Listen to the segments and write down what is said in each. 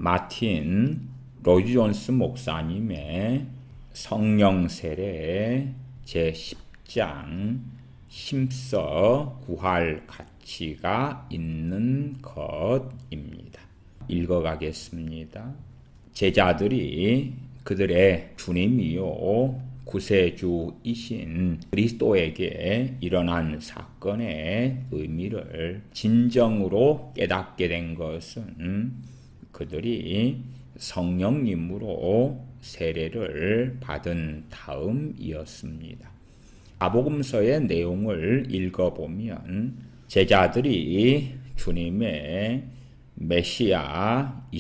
마틴 로이드 존스 목사님의 성령 세례 제10장 힘써 구할 가치가 있는 것입니다. 읽어가겠습니다. 제자들이 그들의 주님이요 구세주이신 그리스도에게 일어난 사건의 의미를 진정으로 깨닫게 된 것은 그들이 성령님으로 세례를 받은 다음이었습니다. 마복음서의 내용을 읽어보면 제자들이 주님의 메시아이심을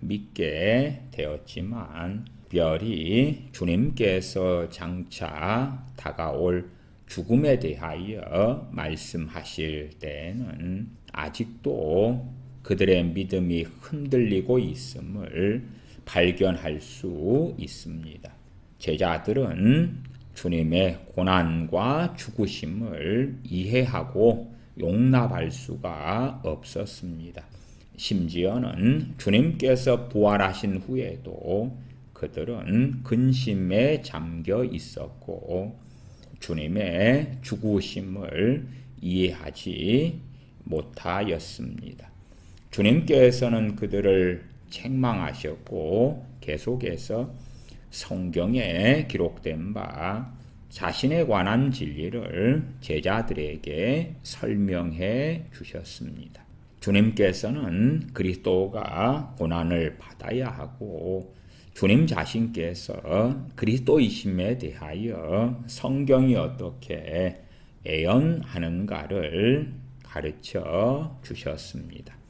믿게 되었지만 특별히 주님께서 장차 다가올 죽음에 대하여 말씀하실 때에는 아직도 그들의 믿음이 흔들리고 있음을 발견할 수 있습니다. 제자들은 주님의 고난과 죽으심을 이해하고 용납할 수가 없었습니다. 심지어는 주님께서 부활하신 후에도 그들은 근심에 잠겨 있었고 주님의 죽으심을 이해하지 못하였습니다. 주님께서는 그들을 책망하셨고 계속해서 성경에 기록된 바 자신에 관한 진리를 제자들에게 설명해 주셨습니다. 주님께서는 그리스도가 고난을 받아야 하고 주님 자신께서 그리스도이심에 대하여 성경이 어떻게 애언하는가를 가르쳐 주셨습니다.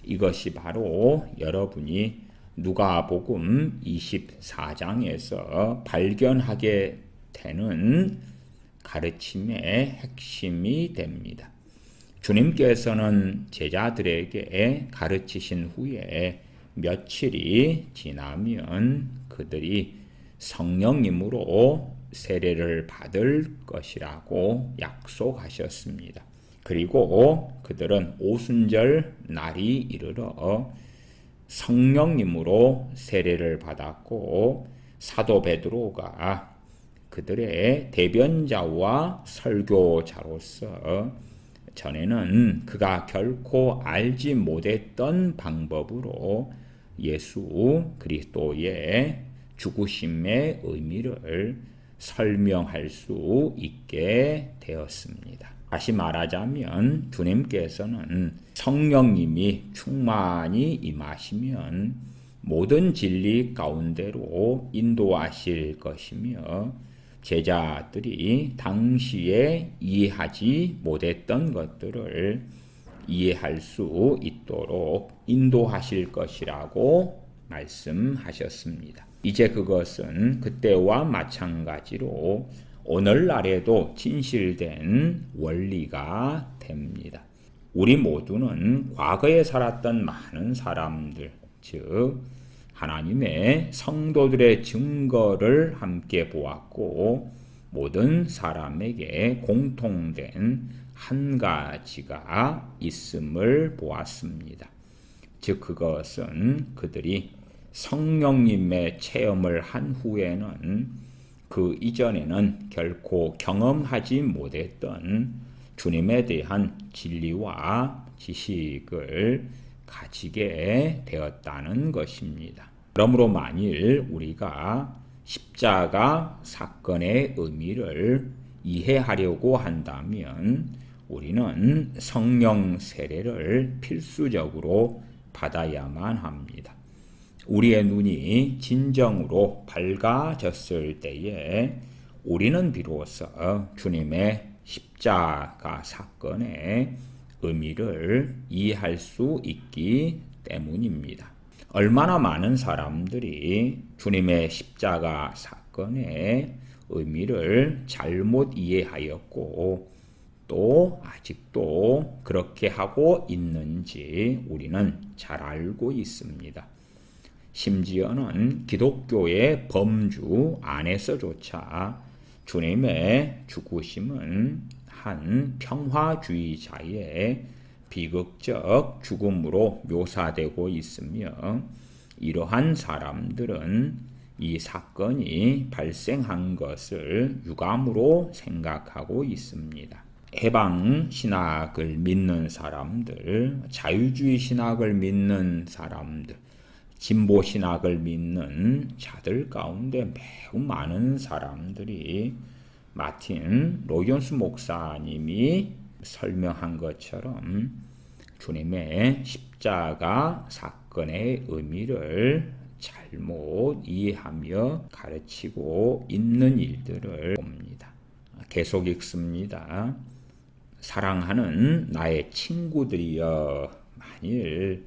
이것이 바로 여러분이 누가복음 24장에서 발견하게 되는 가르침의 핵심이 됩니다. 주님께서는 제자들에게 가르치신 후에 며칠이 지나면 그들이 성령님으로 세례를 받을 것이라고 약속하셨습니다. 그리고 그들은 오순절 날이 이르러 성령님으로 세례를 받았고 사도 베드로가 그들의 대변자와 설교자로서 전에는 그가 결코 알지 못했던 방법으로 예수 그리스도의 죽으심의 의미를 설명할 수 있게 되었습니다. 다시 말하자면 주님께서는 성령님이 충만히 임하시면 모든 진리 가운데로 인도하실 것이며 제자들이 당시에 이해하지 못했던 것들을 이해할 수 있도록 인도하실 것이라고 말씀하셨습니다. 이제 그것은 그때와 마찬가지로 오늘날에도 진실된 원리가 됩니다. 우리 모두는 과거에 살았던 많은 사람들, 즉 하나님의 성도들의 증거를 함께 보았고 모든 사람에게 공통된 한 가지가 있음을 보았습니다. 즉 그것은 그들이 성령님의 체험을 한 후에는 그 이전에는 결코 경험하지 못했던 주님에 대한 진리와 지식을 가지게 되었다는 것입니다. 그러므로 만일 우리가 십자가 사건의 의미를 이해하려고 한다면 우리는 성령 세례를 필수적으로 받아야만 합니다. 우리의 눈이 진정으로 밝아졌을 때에 우리는 비로소 주님의 십자가 사건의 의미를 이해할 수 있기 때문입니다. 얼마나 많은 사람들이 주님의 십자가 사건의 의미를 잘못 이해하였고 또 아직도 그렇게 하고 있는지 우리는 잘 알고 있습니다. 심지어는 기독교의 범주 안에서조차 주님의 죽으심은 한 평화주의자의 비극적 죽음으로 묘사되고 있으며 이러한 사람들은 이 사건이 발생한 것을 유감으로 생각하고 있습니다. 해방 신학을 믿는 사람들, 자유주의 신학을 믿는 사람들, 진보 신학을 믿는 자들 가운데 매우 많은 사람들이 마틴 로이온스 목사님이 설명한 것처럼 주님의 십자가 사건의 의미를 잘못 이해하며 가르치고 있는 일들을 봅니다. 계속 읽습니다. 사랑하는 나의 친구들이여, 만일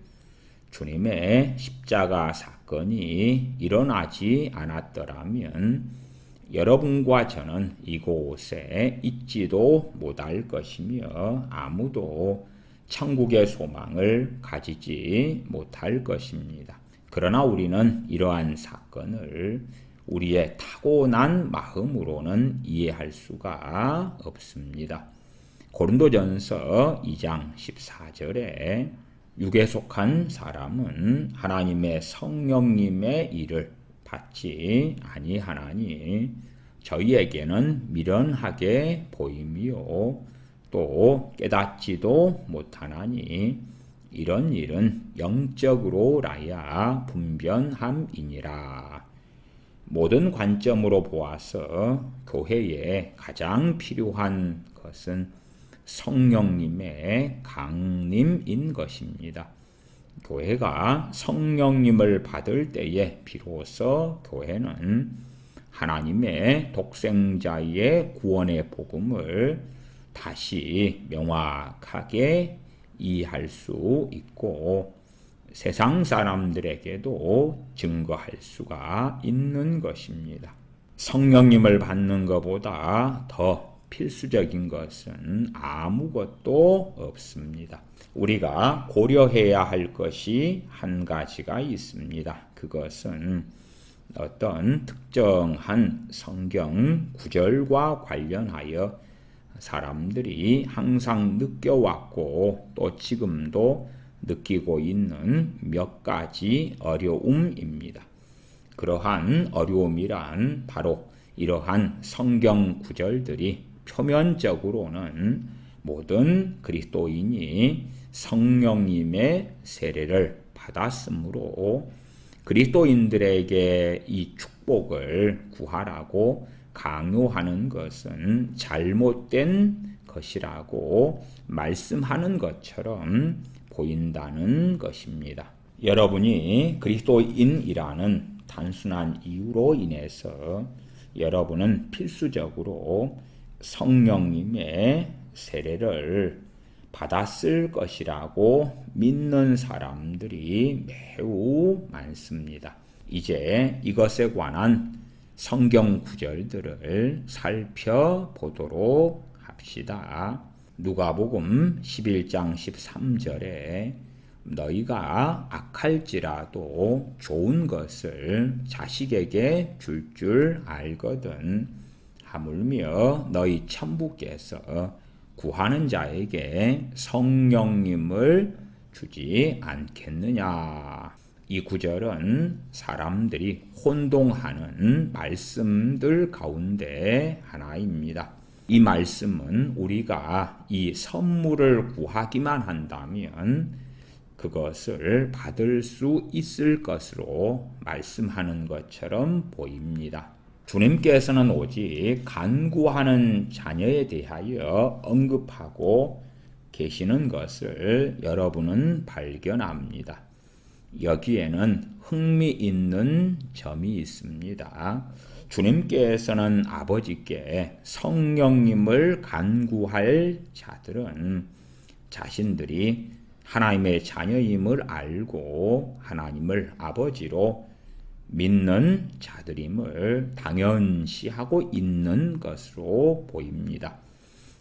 주님의 십자가 사건이 일어나지 않았더라면 여러분과 저는 이곳에 있지도 못할 것이며 아무도 천국의 소망을 가지지 못할 것입니다. 그러나 우리는 이러한 사건을 우리의 타고난 마음으로는 이해할 수가 없습니다. 고린도전서 2장 14절에 육에 속한 사람은 하나님의 성령님의 일을 받지 아니하나니 저희에게는 미련하게 보임이요 또 깨닫지도 못하나니 이런 일은 영적으로라야 분변함이니라. 모든 관점으로 보아서 교회에 가장 필요한 것은 성령님의 강림인 것입니다. 교회가 성령님을 받을 때에 비로소 교회는 하나님의 독생자의 구원의 복음을 다시 명확하게 이해할 수 있고 세상 사람들에게도 증거할 수가 있는 것입니다. 성령님을 받는 것보다 더 필수적인 것은 아무것도 없습니다. 우리가 고려해야 할 것이 한 가지가 있습니다. 그것은 어떤 특정한 성경 구절과 관련하여 사람들이 항상 느껴왔고 또 지금도 느끼고 있는 몇 가지 어려움입니다. 그러한 어려움이란 바로 이러한 성경 구절들이 표면적으로는 모든 그리스도인이 성령님의 세례를 받았으므로 그리스도인들에게 이 축복을 구하라고 강요하는 것은 잘못된 것이라고 말씀하는 것처럼 보인다는 것입니다. 여러분이 그리스도인이라는 단순한 이유로 인해서 여러분은 필수적으로 성령님의 세례를 받았을 것이라고 믿는 사람들이 매우 많습니다. 이제 이것에 관한 성경 구절들을 살펴보도록 합시다. 누가복음 11장 13절에 너희가 악할지라도 좋은 것을 자식에게 줄 알거든 하물며 너희 천부께서 구하는 자에게 성령님을 주지 않겠느냐. 이 구절은 사람들이 혼동하는 말씀들 가운데 하나입니다. 이 말씀은 우리가 이 선물을 구하기만 한다면 그것을 받을 수 있을 것으로 말씀하는 것처럼 보입니다. 주님께서는 오직 간구하는 자녀에 대하여 언급하고 계시는 것을 여러분은 발견합니다. 여기에는 흥미있는 점이 있습니다. 주님께서는 아버지께 성령님을 간구할 자들은 자신들이 하나님의 자녀임을 알고 하나님을 아버지로 믿는 자들임을 당연시하고 있는 것으로 보입니다.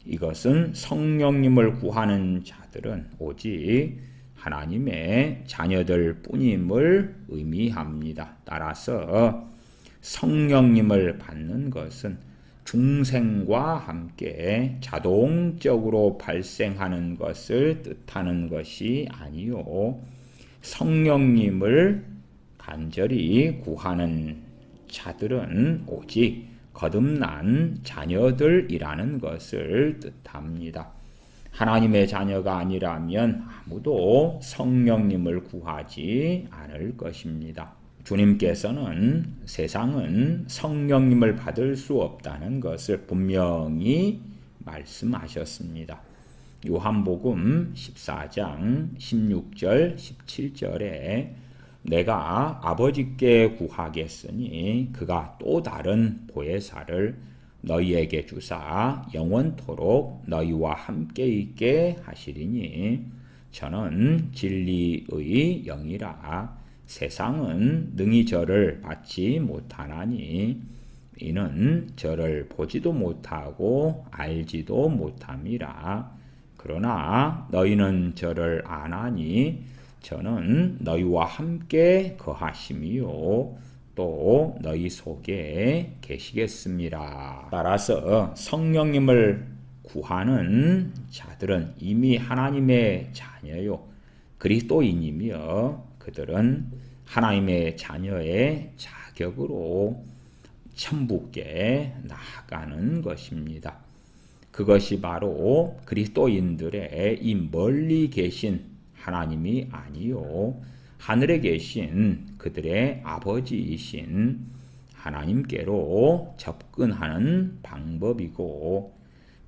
이것은 성령님을 구하는 자들은 오직 하나님의 자녀들 뿐임을 의미합니다. 따라서 성령님을 받는 것은 중생과 함께 자동적으로 발생하는 것을 뜻하는 것이 아니요 성령님을 간절히 구하는 자들은 오직 거듭난 자녀들이라는 것을 뜻합니다. 하나님의 자녀가 아니라면 아무도 성령님을 구하지 않을 것입니다. 주님께서는 세상은 성령님을 받을 수 없다는 것을 분명히 말씀하셨습니다. 요한복음 14장 16절 17절에 내가 아버지께 구하겠으니 그가 또 다른 보혜사를 너희에게 주사 영원토록 너희와 함께 있게 하시리니 저는 진리의 영이라 세상은 능히 저를 받지 못하나니 이는 저를 보지도 못하고 알지도 못함이라. 그러나 너희는 저를 아나니 저는 너희와 함께 거하심이요 또 너희 속에 계시겠습니다. 따라서 성령님을 구하는 자들은 이미 하나님의 자녀요 그리스도인이며 그들은 하나님의 자녀의 자격으로 천국에 나아가는 것입니다. 그것이 바로 그리스도인들의 이 멀리 계신 하나님이 아니요 하늘에 계신 그들의 아버지이신 하나님께로 접근하는 방법이고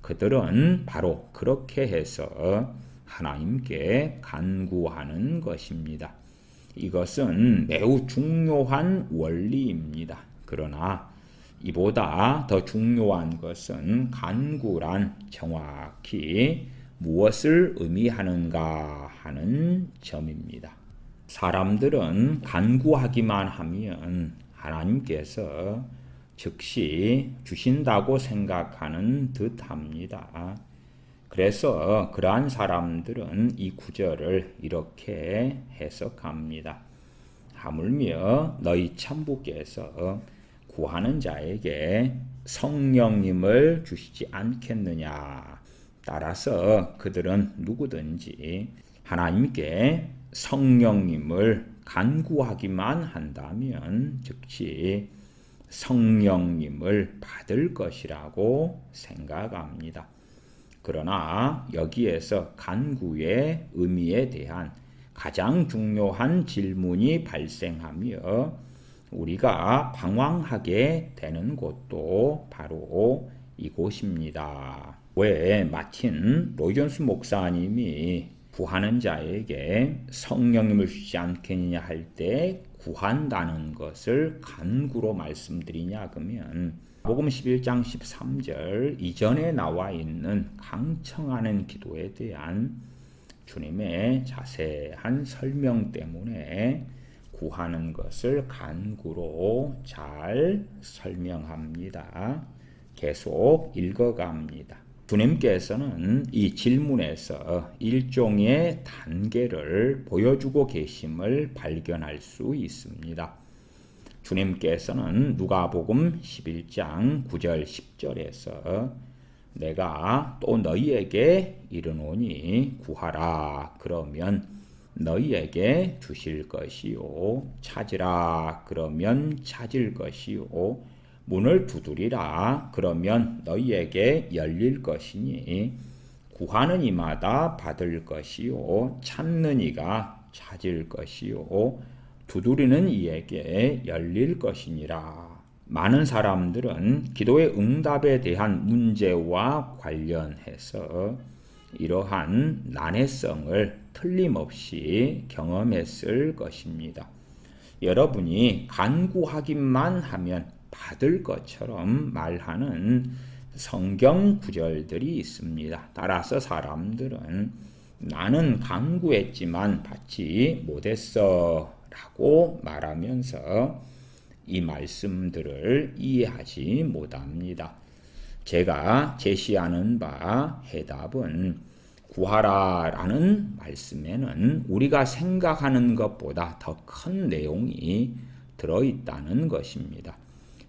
그들은 바로 그렇게 해서 하나님께 간구하는 것입니다. 이것은 매우 중요한 원리입니다. 그러나 이보다 더 중요한 것은 간구란 정확히 무엇을 의미하는가 하는 점입니다. 사람들은 간구하기만 하면 하나님께서 즉시 주신다고 생각하는 듯합니다. 그래서 그러한 사람들은 이 구절을 이렇게 해석합니다. 하물며 너희 천부께서 구하는 자에게 성령님을 주시지 않겠느냐. 따라서 그들은 누구든지 하나님께 성령님을 간구하기만 한다면 즉시 성령님을 받을 것이라고 생각합니다. 그러나 여기에서 간구의 의미에 대한 가장 중요한 질문이 발생하며 우리가 방황하게 되는 곳도 바로 이곳입니다. 왜 마틴 로이존스 목사님이 구하는 자에게 성령님을 주지 않겠느냐 할 때 구한다는 것을 간구로 말씀드리냐 그러면 복음 11장 13절 이전에 나와 있는 강청하는 기도에 대한 주님의 자세한 설명 때문에 구하는 것을 간구로 잘 설명합니다. 계속 읽어갑니다. 주님께서는 이 질문에서 일종의 단계를 보여주고 계심을 발견할 수 있습니다. 주님께서는 누가복음 11장 9절 10절에서 내가 또 너희에게 이르노니 구하라 그러면 너희에게 주실 것이요 찾으라 그러면 찾을 것이요 문을 두드리라 그러면 너희에게 열릴 것이니 구하는 이마다 받을 것이요 찾는 이가 찾을 것이요 두드리는 이에게 열릴 것이니라. 많은 사람들은 기도의 응답에 대한 문제와 관련해서 이러한 난해성을 틀림없이 경험했을 것입니다. 여러분이 간구하기만 하면 받을 것처럼 말하는 성경 구절들이 있습니다. 따라서 사람들은 나는 간구했지만 받지 못했어 라고 말하면서 이 말씀들을 이해하지 못합니다. 제가 제시하는 바 해답은 구하라 라는 말씀에는 우리가 생각하는 것보다 더 큰 내용이 들어있다는 것입니다.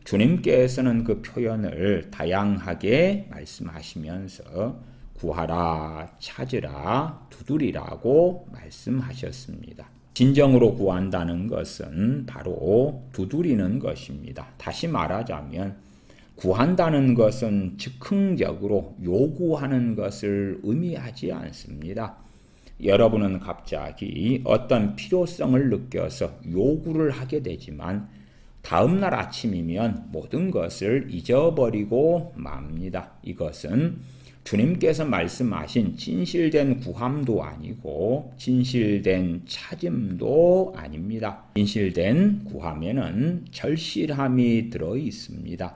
주님께서는 그 표현을 다양하게 말씀하시면서 구하라, 찾으라, 두드리라고 말씀하셨습니다. 진정으로 구한다는 것은 바로 두드리는 것입니다. 다시 말하자면 구한다는 것은 즉흥적으로 요구하는 것을 의미하지 않습니다. 여러분은 갑자기 어떤 필요성을 느껴서 요구를 하게 되지만 다음날 아침이면 모든 것을 잊어버리고 맙니다. 이것은 주님께서 말씀하신 진실된 구함도 아니고 진실된 찾음도 아닙니다. 진실된 구함에는 절실함이 들어 있습니다.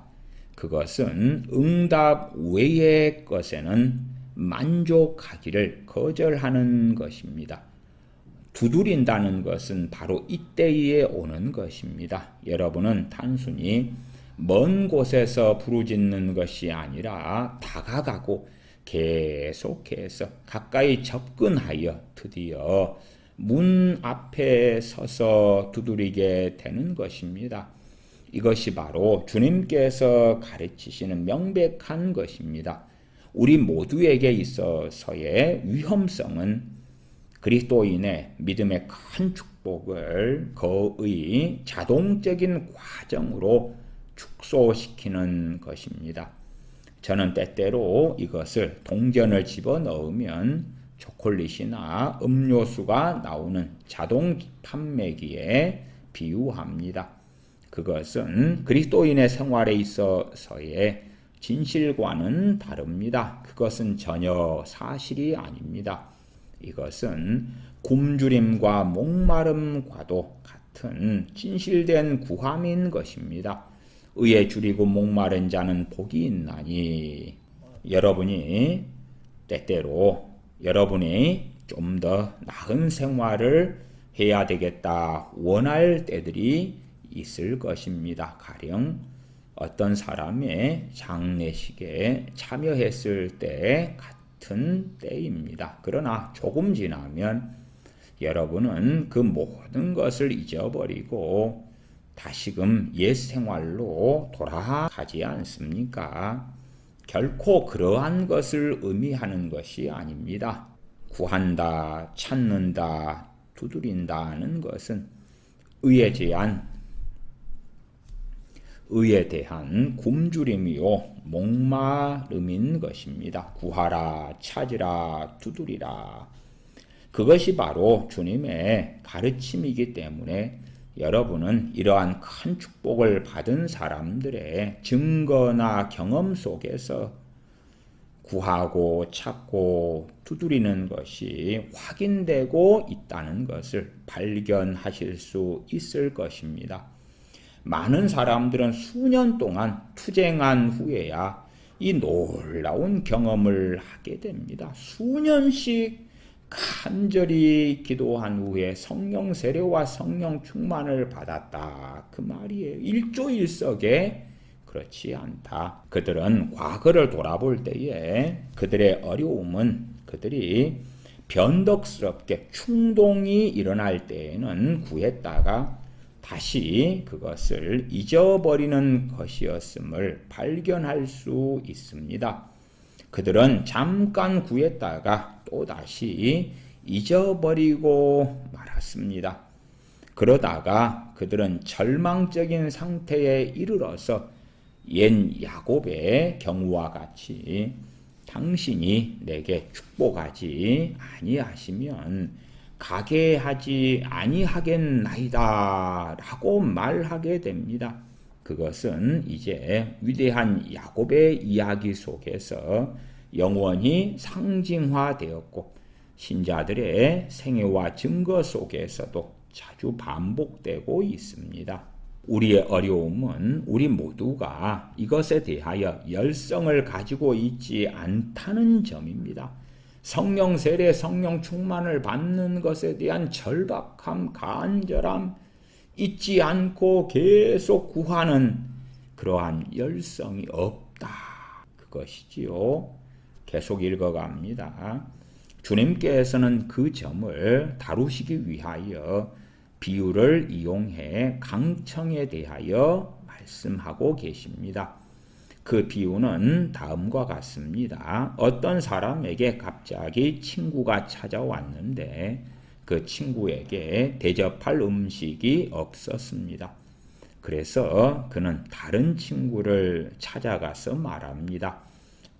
그것은 응답 외의 것에는 만족하기를 거절하는 것입니다. 두드린다는 것은 바로 이때에 오는 것입니다. 여러분은 단순히 먼 곳에서 부르짖는 것이 아니라 다가가고 계속해서 가까이 접근하여 드디어 문 앞에 서서 두드리게 되는 것입니다. 이것이 바로 주님께서 가르치시는 명백한 것입니다. 우리 모두에게 있어서의 위험성은 그리스도인의 믿음의 큰 축복을 거의 자동적인 과정으로 축소시키는 것입니다. 저는 때때로 이것을 동전을 집어넣으면 초콜릿이나 음료수가 나오는 자동 판매기에 비유합니다. 그것은 그리스도인의 생활에 있어서의 진실과는 다릅니다. 그것은 전혀 사실이 아닙니다. 이것은 굶주림과 목마름과도 같은 진실된 구함인 것입니다. 의에 줄이고 목마른 자는 복이 있나니. 여러분이 때때로 여러분이 좀 더 나은 생활을 해야 되겠다 원할 때들이 있을 것입니다. 가령 어떤 사람의 장례식에 참여했을 때 같은 때입니다. 그러나 조금 지나면 여러분은 그 모든 것을 잊어버리고 다시금 옛 생활로 돌아가지 않습니까? 결코 그러한 것을 의미하는 것이 아닙니다. 구한다, 찾는다, 두드린다는 것은 의에 대한 굶주림이요 목마름인 것입니다. 구하라, 찾으라, 두드리라. 그것이 바로 주님의 가르침이기 때문에 여러분은 이러한 큰 축복을 받은 사람들의 증거나 경험 속에서 구하고 찾고 두드리는 것이 확인되고 있다는 것을 발견하실 수 있을 것입니다. 많은 사람들은 수년 동안 투쟁한 후에야 이 놀라운 경험을 하게 됩니다. 수년씩 간절히 기도한 후에 성령 세례와 성령 충만을 받았다. 그 말이에요. 일조일석에 그렇지 않다. 그들은 과거를 돌아볼 때에 그들의 어려움은 그들이 변덕스럽게 충동이 일어날 때에는 구했다가 다시 그것을 잊어버리는 것이었음을 발견할 수 있습니다. 그들은 잠깐 구했다가 또다시 잊어버리고 말았습니다. 그러다가 그들은 절망적인 상태에 이르러서 옛 야곱의 경우와 같이 당신이 내게 축복하지 아니하시면 가게 하지 아니하겠나이다 라고 말하게 됩니다. 그것은 이제 위대한 야곱의 이야기 속에서 영원히 상징화되었고 신자들의 생애와 증거 속에서도 자주 반복되고 있습니다. 우리의 어려움은 우리 모두가 이것에 대하여 열성을 가지고 있지 않다는 점입니다. 성령 세례, 성령 충만을 받는 것에 대한 절박함, 간절함, 잊지 않고 계속 구하는 그러한 열성이 없다. 그것이지요. 계속 읽어갑니다. 주님께서는 그 점을 다루시기 위하여 비유를 이용해 강청에 대하여 말씀하고 계십니다. 그 비유는 다음과 같습니다. 어떤 사람에게 갑자기 친구가 찾아왔는데 그 친구에게 대접할 음식이 없었습니다. 그래서 그는 다른 친구를 찾아가서 말합니다.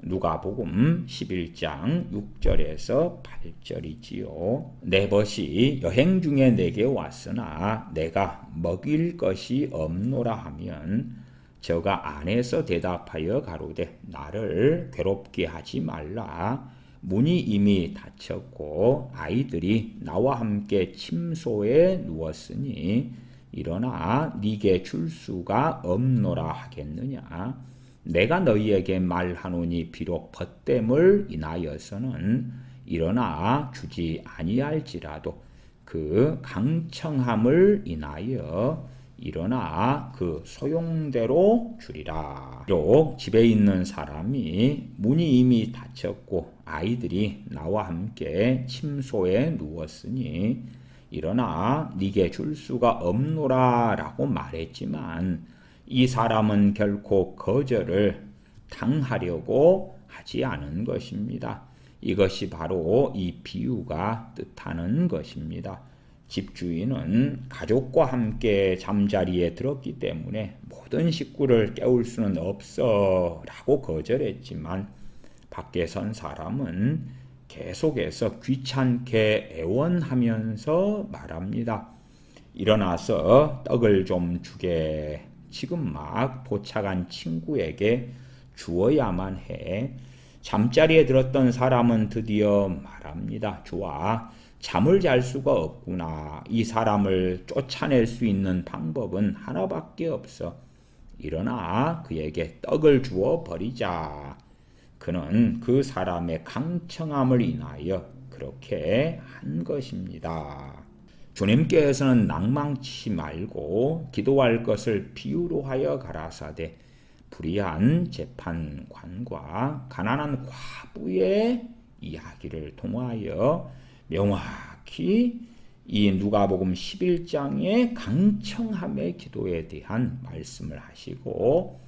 누가복음 11장 6절에서 8절이지요. 내 벗이 여행 중에 내게 왔으나 내가 먹일 것이 없노라 하면 저가 안에서 대답하여 가로되 나를 괴롭게 하지 말라. 문이 이미 닫혔고 아이들이 나와 함께 침소에 누웠으니 일어나 네게 줄 수가 없노라 하겠느냐. 내가 너희에게 말하노니 비록 벗됨을 인하여서는 일어나 주지 아니할지라도 그 강청함을 인하여 일어나 그 소용대로 주리라. 비록 집에 있는 사람이 문이 이미 닫혔고 아이들이 나와 함께 침소에 누웠으니 일어나 네게 줄 수가 없노라 라고 말했지만 이 사람은 결코 거절을 당하려고 하지 않은 것입니다. 이것이 바로 이 비유가 뜻하는 것입니다. 집주인은 가족과 함께 잠자리에 들었기 때문에 모든 식구를 깨울 수는 없어 라고 거절했지만 밖에 선 사람은 계속해서 귀찮게 애원하면서 말합니다. 일어나서 떡을 좀 주게. 지금 막 포착한 친구에게 주어야만 해. 잠자리에 들었던 사람은 드디어 말합니다. 좋아. 잠을 잘 수가 없구나. 이 사람을 쫓아낼 수 있는 방법은 하나밖에 없어. 일어나 그에게 떡을 주어 버리자. 그는 그 사람의 강청함을 인하여 그렇게 한 것입니다. 주님께서는 낭망치 말고 기도할 것을 비유로 하여 가라사대 불의한 재판관과 가난한 과부의 이야기를 통하여 명확히 이 누가복음 11장의 강청함의 기도에 대한 말씀을 하시고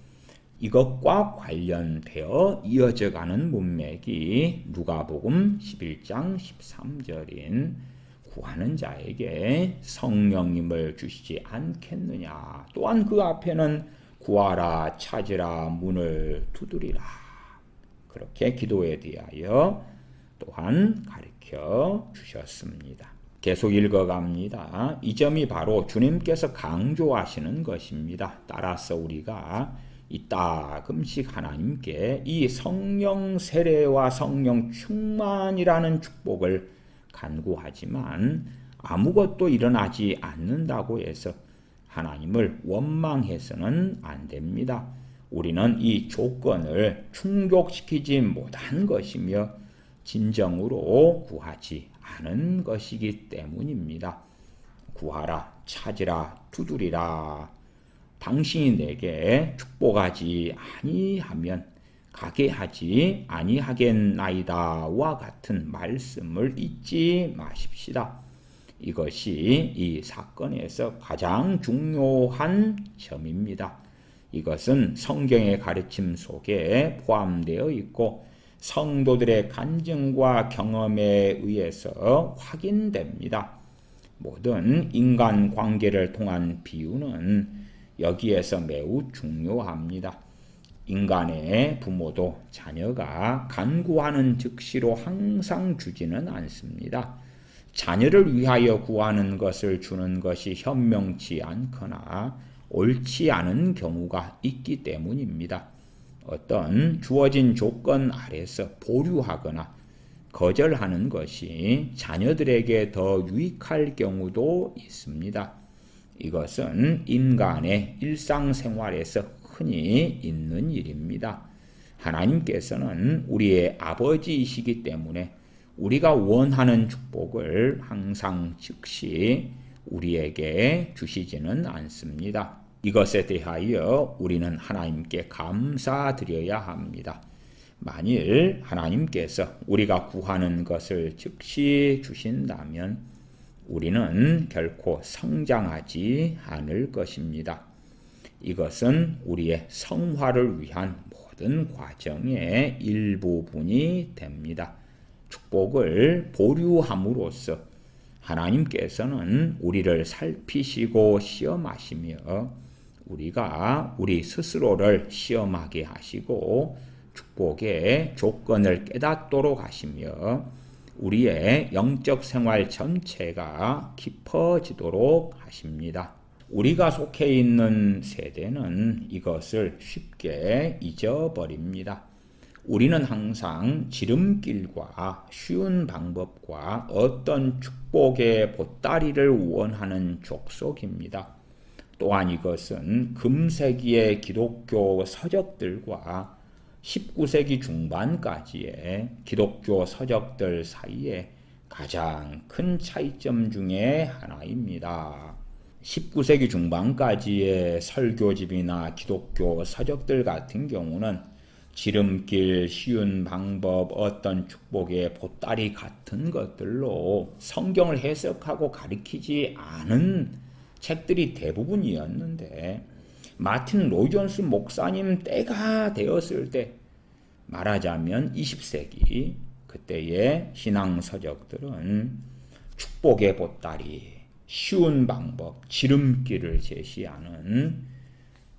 이것과 관련되어 이어져 가는 문맥이 누가복음 11장 13절인 구하는 자에게 성령님을 주시지 않겠느냐. 또한 그 앞에는 구하라 찾으라 문을 두드리라. 그렇게 기도에 대하여 또한 가르쳐 주셨습니다. 계속 읽어갑니다. 이 점이 바로 주님께서 강조하시는 것입니다. 따라서 우리가 이따금씩 하나님께 이 성령 세례와 성령 충만이라는 축복을 간구하지만 아무것도 일어나지 않는다고 해서 하나님을 원망해서는 안 됩니다. 우리는 이 조건을 충족시키지 못한 것이며 진정으로 구하지 않은 것이기 때문입니다. 구하라, 찾으라, 두드리라. 당신이 내게 축복하지 아니하면 가게 하지 아니하겠나이다와 같은 말씀을 잊지 마십시다. 이것이 이 사건에서 가장 중요한 점입니다. 이것은 성경의 가르침 속에 포함되어 있고 성도들의 간증과 경험에 의해서 확인됩니다. 모든 인간 관계를 통한 비유는 여기에서 매우 중요합니다. 인간의 부모도 자녀가 간구하는 즉시로 항상 주지는 않습니다. 자녀를 위하여 구하는 것을 주는 것이 현명치 않거나 옳지 않은 경우가 있기 때문입니다. 어떤 주어진 조건 아래서 보류하거나 거절하는 것이 자녀들에게 더 유익할 경우도 있습니다. 이것은 인간의 일상생활에서 흔히 있는 일입니다. 하나님께서는 우리의 아버지이시기 때문에 우리가 원하는 축복을 항상 즉시 우리에게 주시지는 않습니다. 이것에 대하여 우리는 하나님께 감사드려야 합니다. 만일 하나님께서 우리가 구하는 것을 즉시 주신다면 우리는 결코 성장하지 않을 것입니다. 이것은 우리의 성화를 위한 모든 과정의 일부분이 됩니다. 축복을 보류함으로써 하나님께서는 우리를 살피시고 시험하시며 우리가 우리 스스로를 시험하게 하시고 축복의 조건을 깨닫도록 하시며 우리의 영적 생활 전체가 깊어지도록 하십니다. 우리가 속해 있는 세대는 이것을 쉽게 잊어버립니다. 우리는 항상 지름길과 쉬운 방법과 어떤 축복의 보따리를 원하는 족속입니다. 또한 이것은 금세기의 기독교 서적들과 19세기 중반까지의 기독교 서적들 사이에 가장 큰 차이점 중에 하나입니다. 19세기 중반까지의 설교집이나 기독교 서적들 같은 경우는 지름길, 쉬운 방법, 어떤 축복의 보따리 같은 것들로 성경을 해석하고 가리키지 않은 책들이 대부분이었는데 마틴 로이존스 목사님 때가 되었을 때 말하자면 20세기 그때의 신앙 서적들은 축복의 보따리, 쉬운 방법, 지름길을 제시하는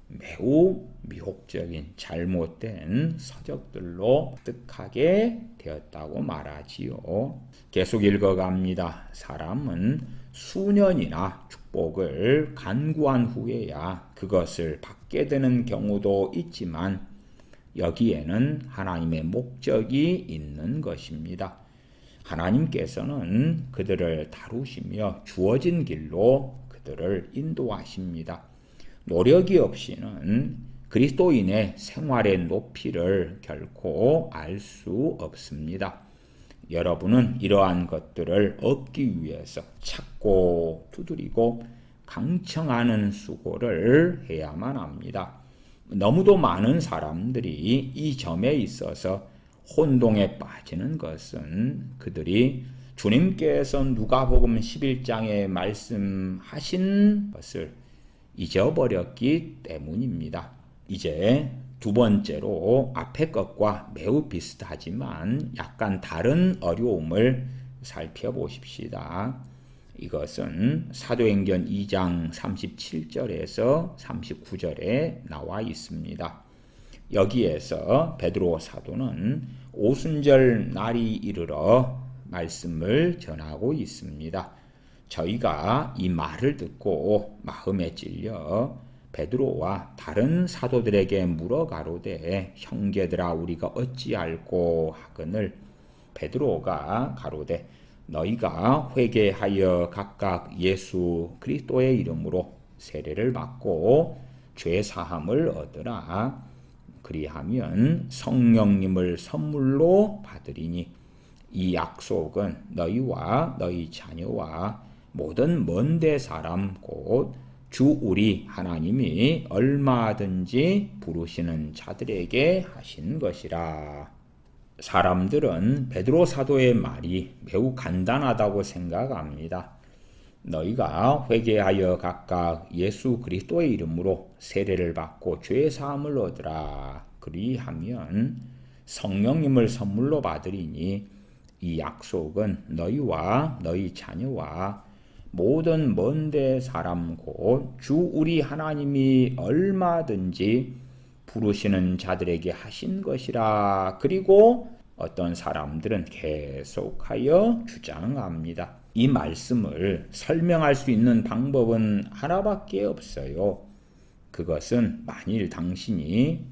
매우 미혹적인 잘못된 서적들로 득하게 되었다고 말하지요. 계속 읽어갑니다. 사람은 수년이나 축복을 간구한 후에야 그것을 받게 되는 경우도 있지만 여기에는 하나님의 목적이 있는 것입니다. 하나님께서는 그들을 다루시며 주어진 길로 그들을 인도하십니다. 노력이 없이는 그리스도인의 생활의 높이를 결코 알 수 없습니다. 여러분은 이러한 것들을 얻기 위해서 찾고 두드리고 강청하는 수고를 해야만 합니다. 너무도 많은 사람들이 이 점에 있어서 혼동에 빠지는 것은 그들이 주님께서 누가복음 11장에 말씀하신 것을 잊어버렸기 때문입니다. 이제 두 번째로 앞의 것과 매우 비슷하지만 약간 다른 어려움을 살펴보십시다. 이것은 사도행전 2장 37절에서 39절에 나와 있습니다. 여기에서 베드로 사도는 오순절 날이 이르러 말씀을 전하고 있습니다. 저희가 이 말을 듣고 마음에 찔려 베드로와 다른 사도들에게 물어가로되 형제들아 우리가 어찌할꼬 하거늘 베드로가 가로되 너희가 회개하여 각각 예수 그리스도의 이름으로 세례를 받고 죄 사함을 얻으라. 그리하면 성령님을 선물로 받으리니 이 약속은 너희와 너희 자녀와 모든 먼데 사람 곧 주 우리 하나님이 얼마든지 부르시는 자들에게 하신 것이라. 사람들은 베드로 사도의 말이 매우 간단하다고 생각합니다. 너희가 회개하여 각각 예수 그리스도의 이름으로 세례를 받고 죄 사함을 얻으라. 그리하면 성령님을 선물로 받으리니 이 약속은 너희와 너희 자녀와 모든 먼데 사람 곧 주 우리 하나님이 얼마든지 부르시는 자들에게 하신 것이라. 그리고 어떤 사람들은 계속하여 주장합니다. 이 말씀을 설명할 수 있는 방법은 하나밖에 없어요. 그것은 만일 당신이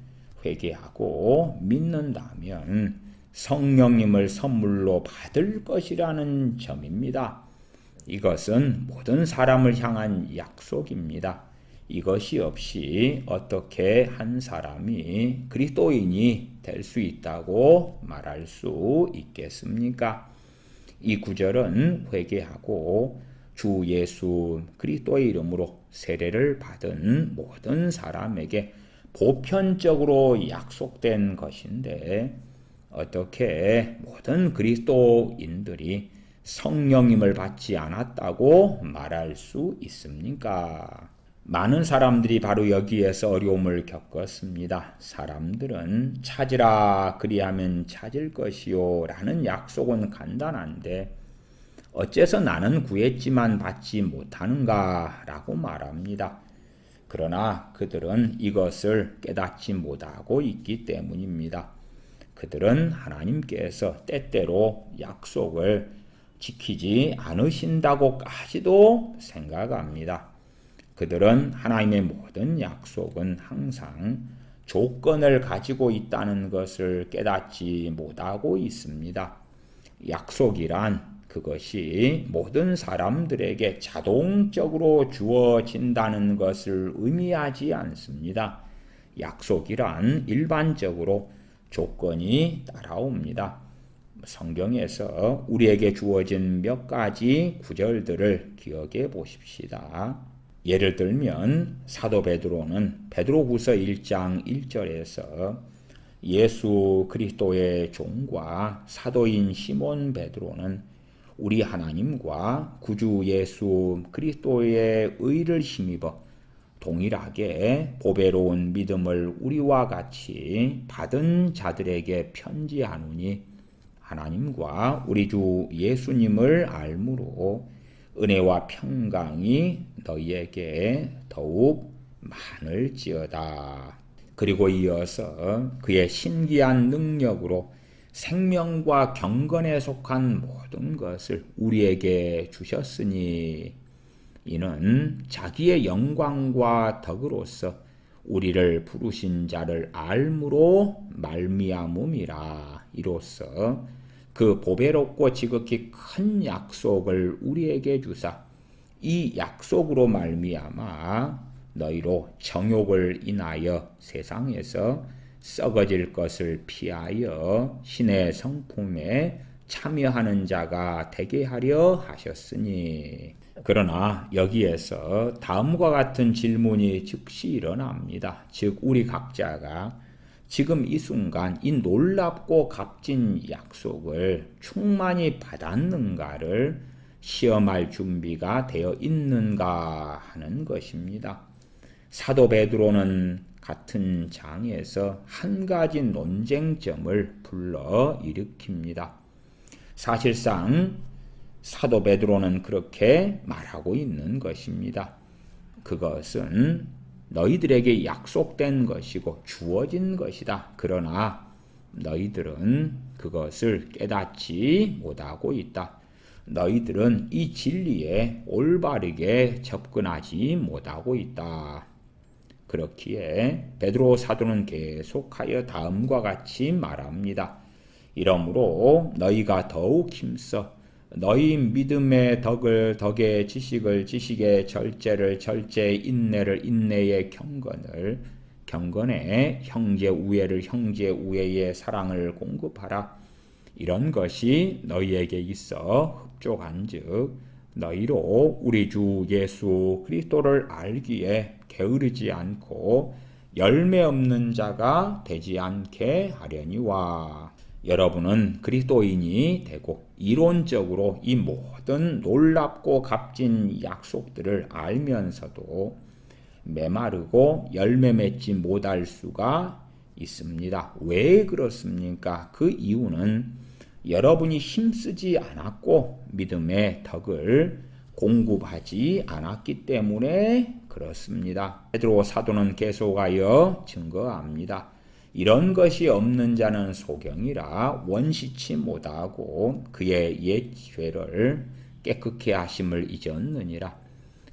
회개하고 믿는다면 성령님을 선물로 받을 것이라는 점입니다. 이것은 모든 사람을 향한 약속입니다. 이것이 없이 어떻게 한 사람이 그리스도인이 될 수 있다고 말할 수 있겠습니까? 이 구절은 회개하고 주 예수 그리스도의 이름으로 세례를 받은 모든 사람에게 보편적으로 약속된 것인데 어떻게 모든 그리스도인들이 성령님을 받지 않았다고 말할 수 있습니까? 많은 사람들이 바로 여기에서 어려움을 겪었습니다. 사람들은 찾으라 그리하면 찾을 것이요 라는 약속은 간단한데 어째서 나는 구했지만 받지 못하는가 라고 말합니다. 그러나 그들은 이것을 깨닫지 못하고 있기 때문입니다. 그들은 하나님께서 때때로 약속을 지키지 않으신다고까지도 생각합니다. 그들은 하나님의 모든 약속은 항상 조건을 가지고 있다는 것을 깨닫지 못하고 있습니다. 약속이란 그것이 모든 사람들에게 자동적으로 주어진다는 것을 의미하지 않습니다. 약속이란 일반적으로 조건이 따라옵니다. 성경에서 우리에게 주어진 몇 가지 구절들을 기억해 보십시다. 예를 들면 사도 베드로는 베드로후서 1장 1절에서 예수 그리스도의 종과 사도인 시몬 베드로는 우리 하나님과 구주 예수 그리스도의 의를 힘입어 동일하게 보배로운 믿음을 우리와 같이 받은 자들에게 편지하노니 하나님과 우리 주 예수님을 알므로 은혜와 평강이 너희에게 더욱 많을지어다. 그리고 이어서 그의 신기한 능력으로 생명과 경건에 속한 모든 것을 우리에게 주셨으니 이는 자기의 영광과 덕으로서 우리를 부르신 자를 알므로 말미암음이라. 이로써 그 보배롭고 지극히 큰 약속을 우리에게 주사 이 약속으로 말미암아 너희로 정욕을 인하여 세상에서 썩어질 것을 피하여 신의 성품에 참여하는 자가 되게 하려 하셨으니. 그러나 여기에서 다음과 같은 질문이 즉시 일어납니다. 즉 우리 각자가 지금 이 순간 이 놀랍고 값진 약속을 충만히 받았는가를 시험할 준비가 되어 있는가 하는 것입니다. 사도 베드로는 같은 장에서 한 가지 논쟁점을 불러 일으킵니다. 사실상 사도 베드로는 그렇게 말하고 있는 것입니다. 그것은 너희들에게 약속된 것이고 주어진 것이다. 그러나 너희들은 그것을 깨닫지 못하고 있다. 너희들은 이 진리에 올바르게 접근하지 못하고 있다. 그렇기에 베드로 사도는 계속하여 다음과 같이 말합니다. 이러므로 너희가 더욱 힘써 너희 믿음의 덕의 지식을 지식의 절제를 절제의 인내를 인내의 경건에 형제 우애를 형제 우애의 사랑을 공급하라. 이런 것이 너희에게 있어 흡족한즉 너희로 우리 주 예수 그리스도를 알기에 게으르지 않고 열매 없는 자가 되지 않게 하려니와. 여러분은 그리스도인이 되고 이론적으로 이 모든 놀랍고 값진 약속들을 알면서도 메마르고 열매 맺지 못할 수가 있습니다. 왜 그렇습니까? 그 이유는 여러분이 힘쓰지 않았고 믿음의 덕을 공급하지 않았기 때문에 그렇습니다. 베드로 사도는 계속하여 증거합니다. 이런 것이 없는 자는 소경이라 원시치 못하고 그의 옛 죄를 깨끗게 하심을 잊었느니라.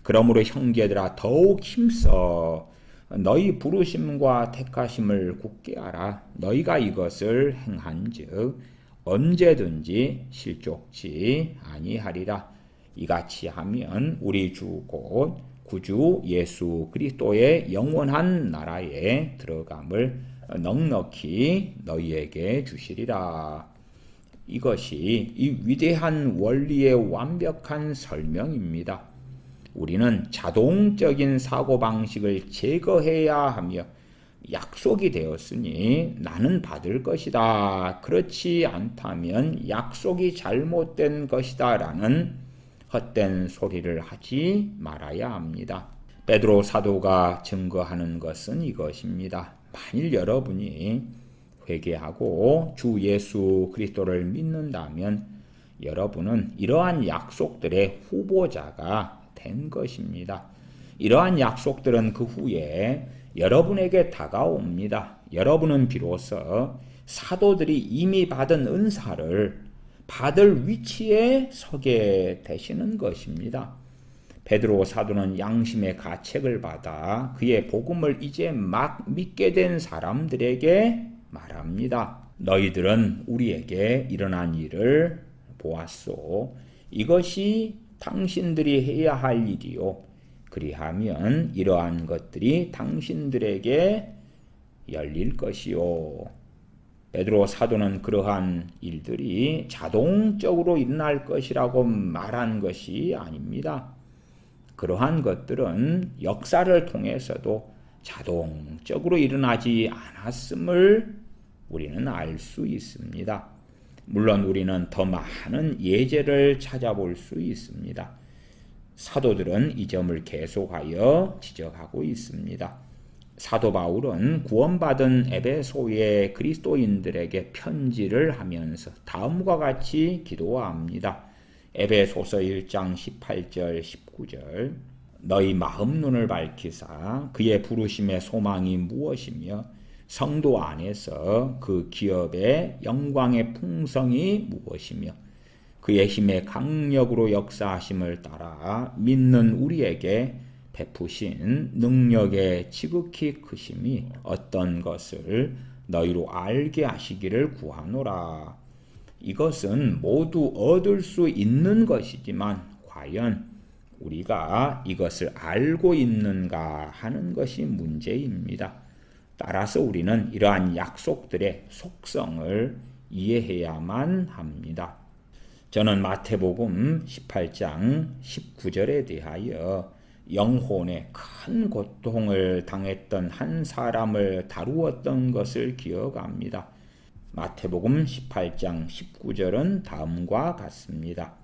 그러므로 형제들아 더욱 힘써 너희 부르심과 택하심을 굳게 하라. 너희가 이것을 행한즉 언제든지 실족지 아니하리라. 이같이 하면 우리 주 곧 구주 예수 그리스도의 영원한 나라에 들어감을 넉넉히 너희에게 주시리라. 이것이 이 위대한 원리의 완벽한 설명입니다. 우리는 자동적인 사고방식을 제거해야 하며 약속이 되었으니 나는 받을 것이다. 그렇지 않다면 약속이 잘못된 것이다 라는 헛된 소리를 하지 말아야 합니다. 베드로 사도가 증거하는 것은 이것입니다. 만일 여러분이 회개하고 주 예수 그리스도를 믿는다면 여러분은 이러한 약속들의 후보자가 된 것입니다. 이러한 약속들은 그 후에 여러분에게 다가옵니다. 여러분은 비로소 사도들이 이미 받은 은사를 받을 위치에 서게 되시는 것입니다. 베드로 사도는 양심의 가책을 받아 그의 복음을 이제 막 믿게 된 사람들에게 말합니다. 너희들은 우리에게 일어난 일을 보았소. 이것이 당신들이 해야 할 일이요. 그리하면 이러한 것들이 당신들에게 열릴 것이요. 베드로 사도는 그러한 일들이 자동적으로 일어날 것이라고 말한 것이 아닙니다. 그러한 것들은 역사를 통해서도 자동적으로 일어나지 않았음을 우리는 알 수 있습니다. 물론 우리는 더 많은 예제를 찾아볼 수 있습니다. 사도들은 이 점을 계속하여 지적하고 있습니다. 사도 바울은 구원받은 에베소의 그리스도인들에게 편지를 하면서 다음과 같이 기도합니다. 에베소서 1장 18절 19절 너희 마음 눈을 밝히사 그의 부르심의 소망이 무엇이며 성도 안에서 그 기업의 영광의 풍성이 무엇이며 그의 힘의 강력으로 역사하심을 따라 믿는 우리에게 베푸신 능력의 지극히 크심이 어떤 것을 너희로 알게 하시기를 구하노라. 이것은 모두 얻을 수 있는 것이지만 과연 우리가 이것을 알고 있는가 하는 것이 문제입니다. 따라서 우리는 이러한 약속들의 속성을 이해해야만 합니다. 저는 마태복음 18장 19절에 대하여 영혼의 큰 고통을 당했던 한 사람을 다루었던 것을 기억합니다. 마태복음 18장 19절은 다음과 같습니다.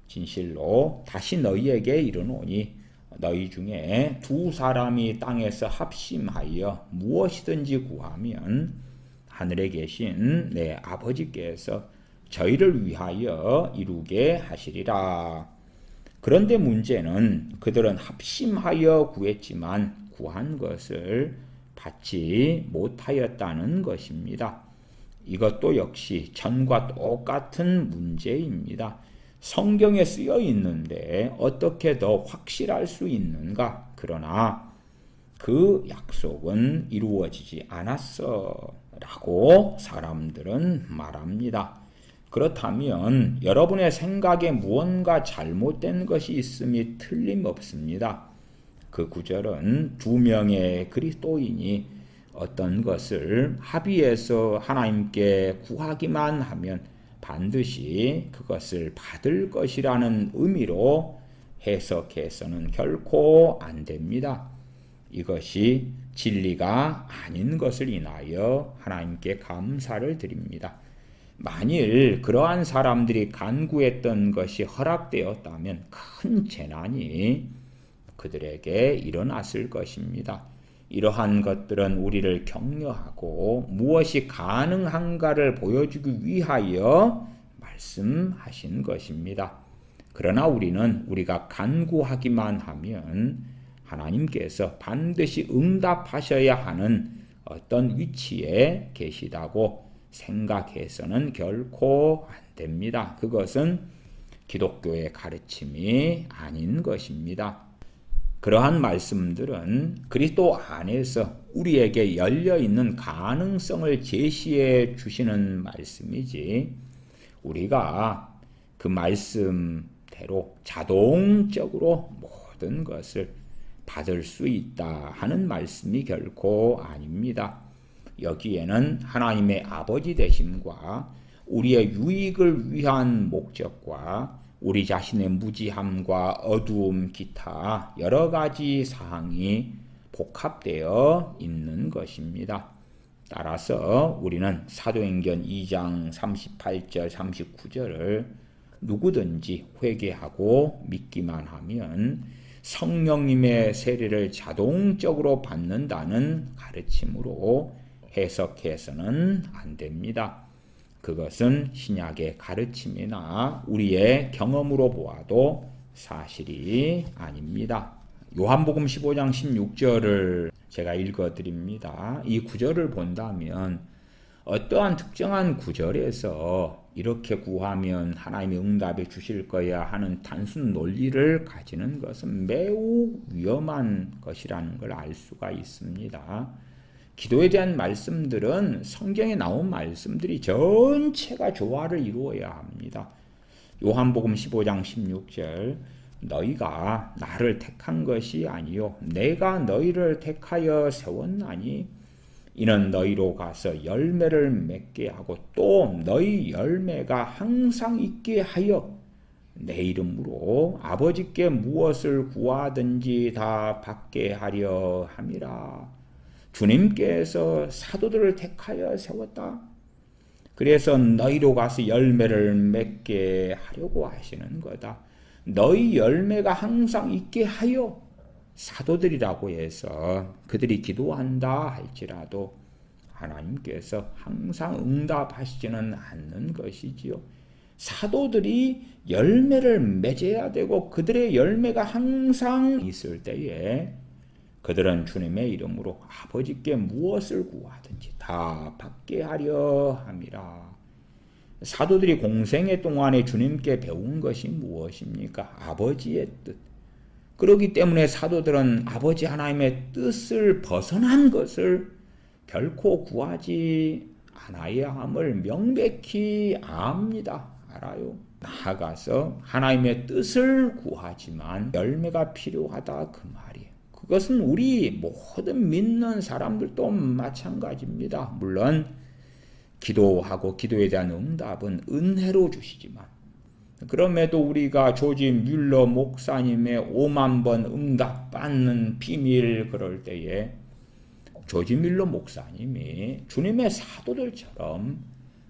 진실로 다시 너희에게 이르노니 너희 중에 두 사람이 땅에서 합심하여 무엇이든지 구하면 하늘에 계신 내 아버지께서 저희를 위하여 이루게 하시리라. 그런데 문제는 그들은 합심하여 구했지만 구한 것을 받지 못하였다는 것입니다. 이것도 역시 전과 똑같은 문제입니다. 성경에 쓰여 있는데 어떻게 더 확실할 수 있는가? 그러나 그 약속은 이루어지지 않았어 라고 사람들은 말합니다. 그렇다면 여러분의 생각에 무언가 잘못된 것이 있음이 틀림없습니다. 그 구절은 두 명의 그리스도인이 어떤 것을 합의해서 하나님께 구하기만 하면 반드시 그것을 받을 것이라는 의미로 해석해서는 결코 안 됩니다. 이것이 진리가 아닌 것을 인하여 하나님께 감사를 드립니다. 만일 그러한 사람들이 간구했던 것이 허락되었다면 큰 재난이 그들에게 일어났을 것입니다. 이러한 것들은 우리를 격려하고 무엇이 가능한가를 보여주기 위하여 말씀하신 것입니다. 그러나 우리는 우리가 간구하기만 하면 하나님께서 반드시 응답하셔야 하는 어떤 위치에 계시다고 생각해서는 결코 안 됩니다. 그것은 기독교의 가르침이 아닌 것입니다. 그러한 말씀들은 그리스도 안에서 우리에게 열려있는 가능성을 제시해 주시는 말씀이지 우리가 그 말씀대로 자동적으로 모든 것을 받을 수 있다 하는 말씀이 결코 아닙니다. 여기에는 하나님의 아버지 되심과 우리의 유익을 위한 목적과 우리 자신의 무지함과 어두움 기타 여러 가지 사항이 복합되어 있는 것입니다. 따라서 우리는 사도행전 2장 38절 39절을 누구든지 회개하고 믿기만 하면 성령님의 세례를 자동적으로 받는다는 가르침으로 해석해서는 안 됩니다. 그것은 신약의 가르침이나 우리의 경험으로 보아도 사실이 아닙니다. 요한복음 15장 16절을 제가 읽어드립니다. 이 구절을 본다면 어떠한 특정한 구절에서 이렇게 구하면 하나님이 응답해 주실 거야 하는 단순 논리를 가지는 것은 매우 위험한 것이라는 걸 알 수가 있습니다. 기도에 대한 말씀들은 성경에 나온 말씀들이 전체가 조화를 이루어야 합니다. 요한복음 15장 16절 너희가 나를 택한 것이 아니요 내가 너희를 택하여 세웠나니 이는 너희로 가서 열매를 맺게 하고 또 너희 열매가 항상 있게 하여 내 이름으로 아버지께 무엇을 구하든지 다 받게 하려 함이라. 주님께서 사도들을 택하여 세웠다. 그래서 너희로 가서 열매를 맺게 하려고 하시는 거다. 너희 열매가 항상 있게 하여 사도들이라고 해서 그들이 기도한다 할지라도 하나님께서 항상 응답하시지는 않는 것이지요. 사도들이 열매를 맺어야 되고 그들의 열매가 항상 있을 때에 그들은 주님의 이름으로 아버지께 무엇을 구하든지 다 받게 하려 함이라. 사도들이 공생애 동안에 주님께 배운 것이 무엇입니까? 아버지의 뜻. 그렇기 때문에 사도들은 아버지 하나님의 뜻을 벗어난 것을 결코 구하지 않아야 함을 명백히 압니다. 알아요. 나아가서 하나님의 뜻을 구하지만 열매가 필요하다 그 말이에요. 그것은 우리 모든 믿는 사람들도 마찬가지입니다. 물론 기도하고 기도에 대한 응답은 은혜로 주시지만 그럼에도 우리가 조지 뮬러 목사님의 5만 번 응답받는 비밀 그럴 때에 조지 뮬러 목사님이 주님의 사도들처럼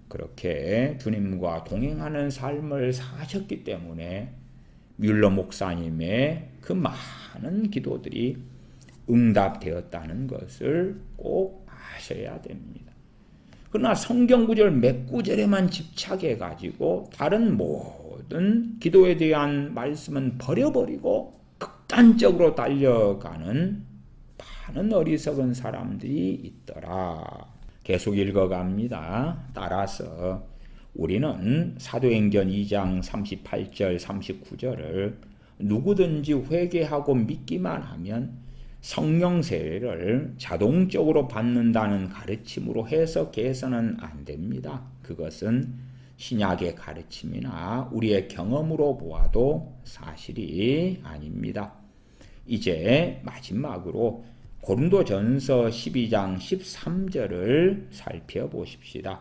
그렇게 주님과 동행하는 삶을 사셨기 때문에 뮬러 목사님의 그 많은 기도들이 응답되었다는 것을 꼭 아셔야 됩니다. 그러나 성경 구절 몇 구절에만 집착해가지고 다른 모든 기도에 대한 말씀은 버려버리고 극단적으로 달려가는 많은 어리석은 사람들이 있더라. 계속 읽어갑니다. 따라서 우리는 사도행전 2장 38절 39절을 누구든지 회개하고 믿기만 하면 성령 세례를 자동적으로 받는다는 가르침으로 해석해서는 안 됩니다. 그것은 신약의 가르침이나 우리의 경험으로 보아도 사실이 아닙니다. 이제 마지막으로 고린도전서 12장 13절을 살펴보십시다.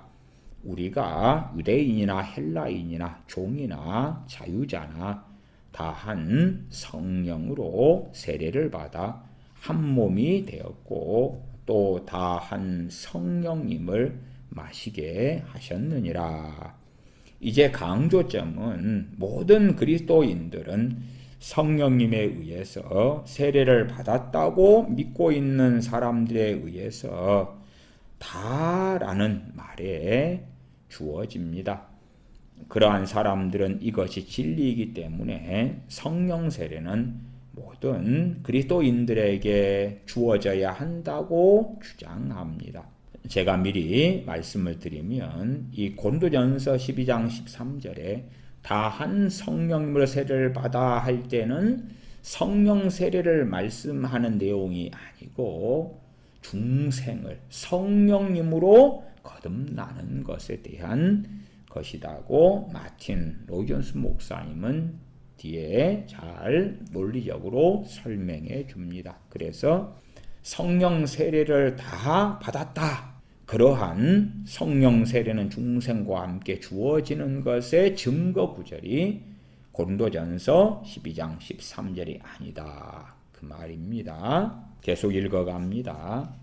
우리가 유대인이나 헬라인이나 종이나 자유자나 다 한 성령으로 세례를 받아 한 몸이 되었고 또 다 한 성령님을 마시게 하셨느니라. 이제 강조점은 모든 그리스도인들은 성령님에 의해서 세례를 받았다고 믿고 있는 사람들에 의해서 다라는 말에 주어집니다. 그러한 사람들은 이것이 진리이기 때문에 성령 세례는 모든 그리스도인들에게 주어져야 한다고 주장합니다. 제가 미리 말씀을 드리면 이 고린도전서 12장 13절에 다 한 성령님으로 세례를 받아 할 때는 성령 세례를 말씀하는 내용이 아니고 중생을 성령님으로 거듭나는 것에 대한 것이라고 마틴 로이존스 목사님은 뒤에 잘 논리적으로 설명해 줍니다. 그래서 성령 세례를 다 받았다. 그러한 성령 세례는 중생과 함께 주어지는 것의 증거 구절이 고린도전서 12장 13절이 아니다. 그 말입니다. 계속 읽어갑니다.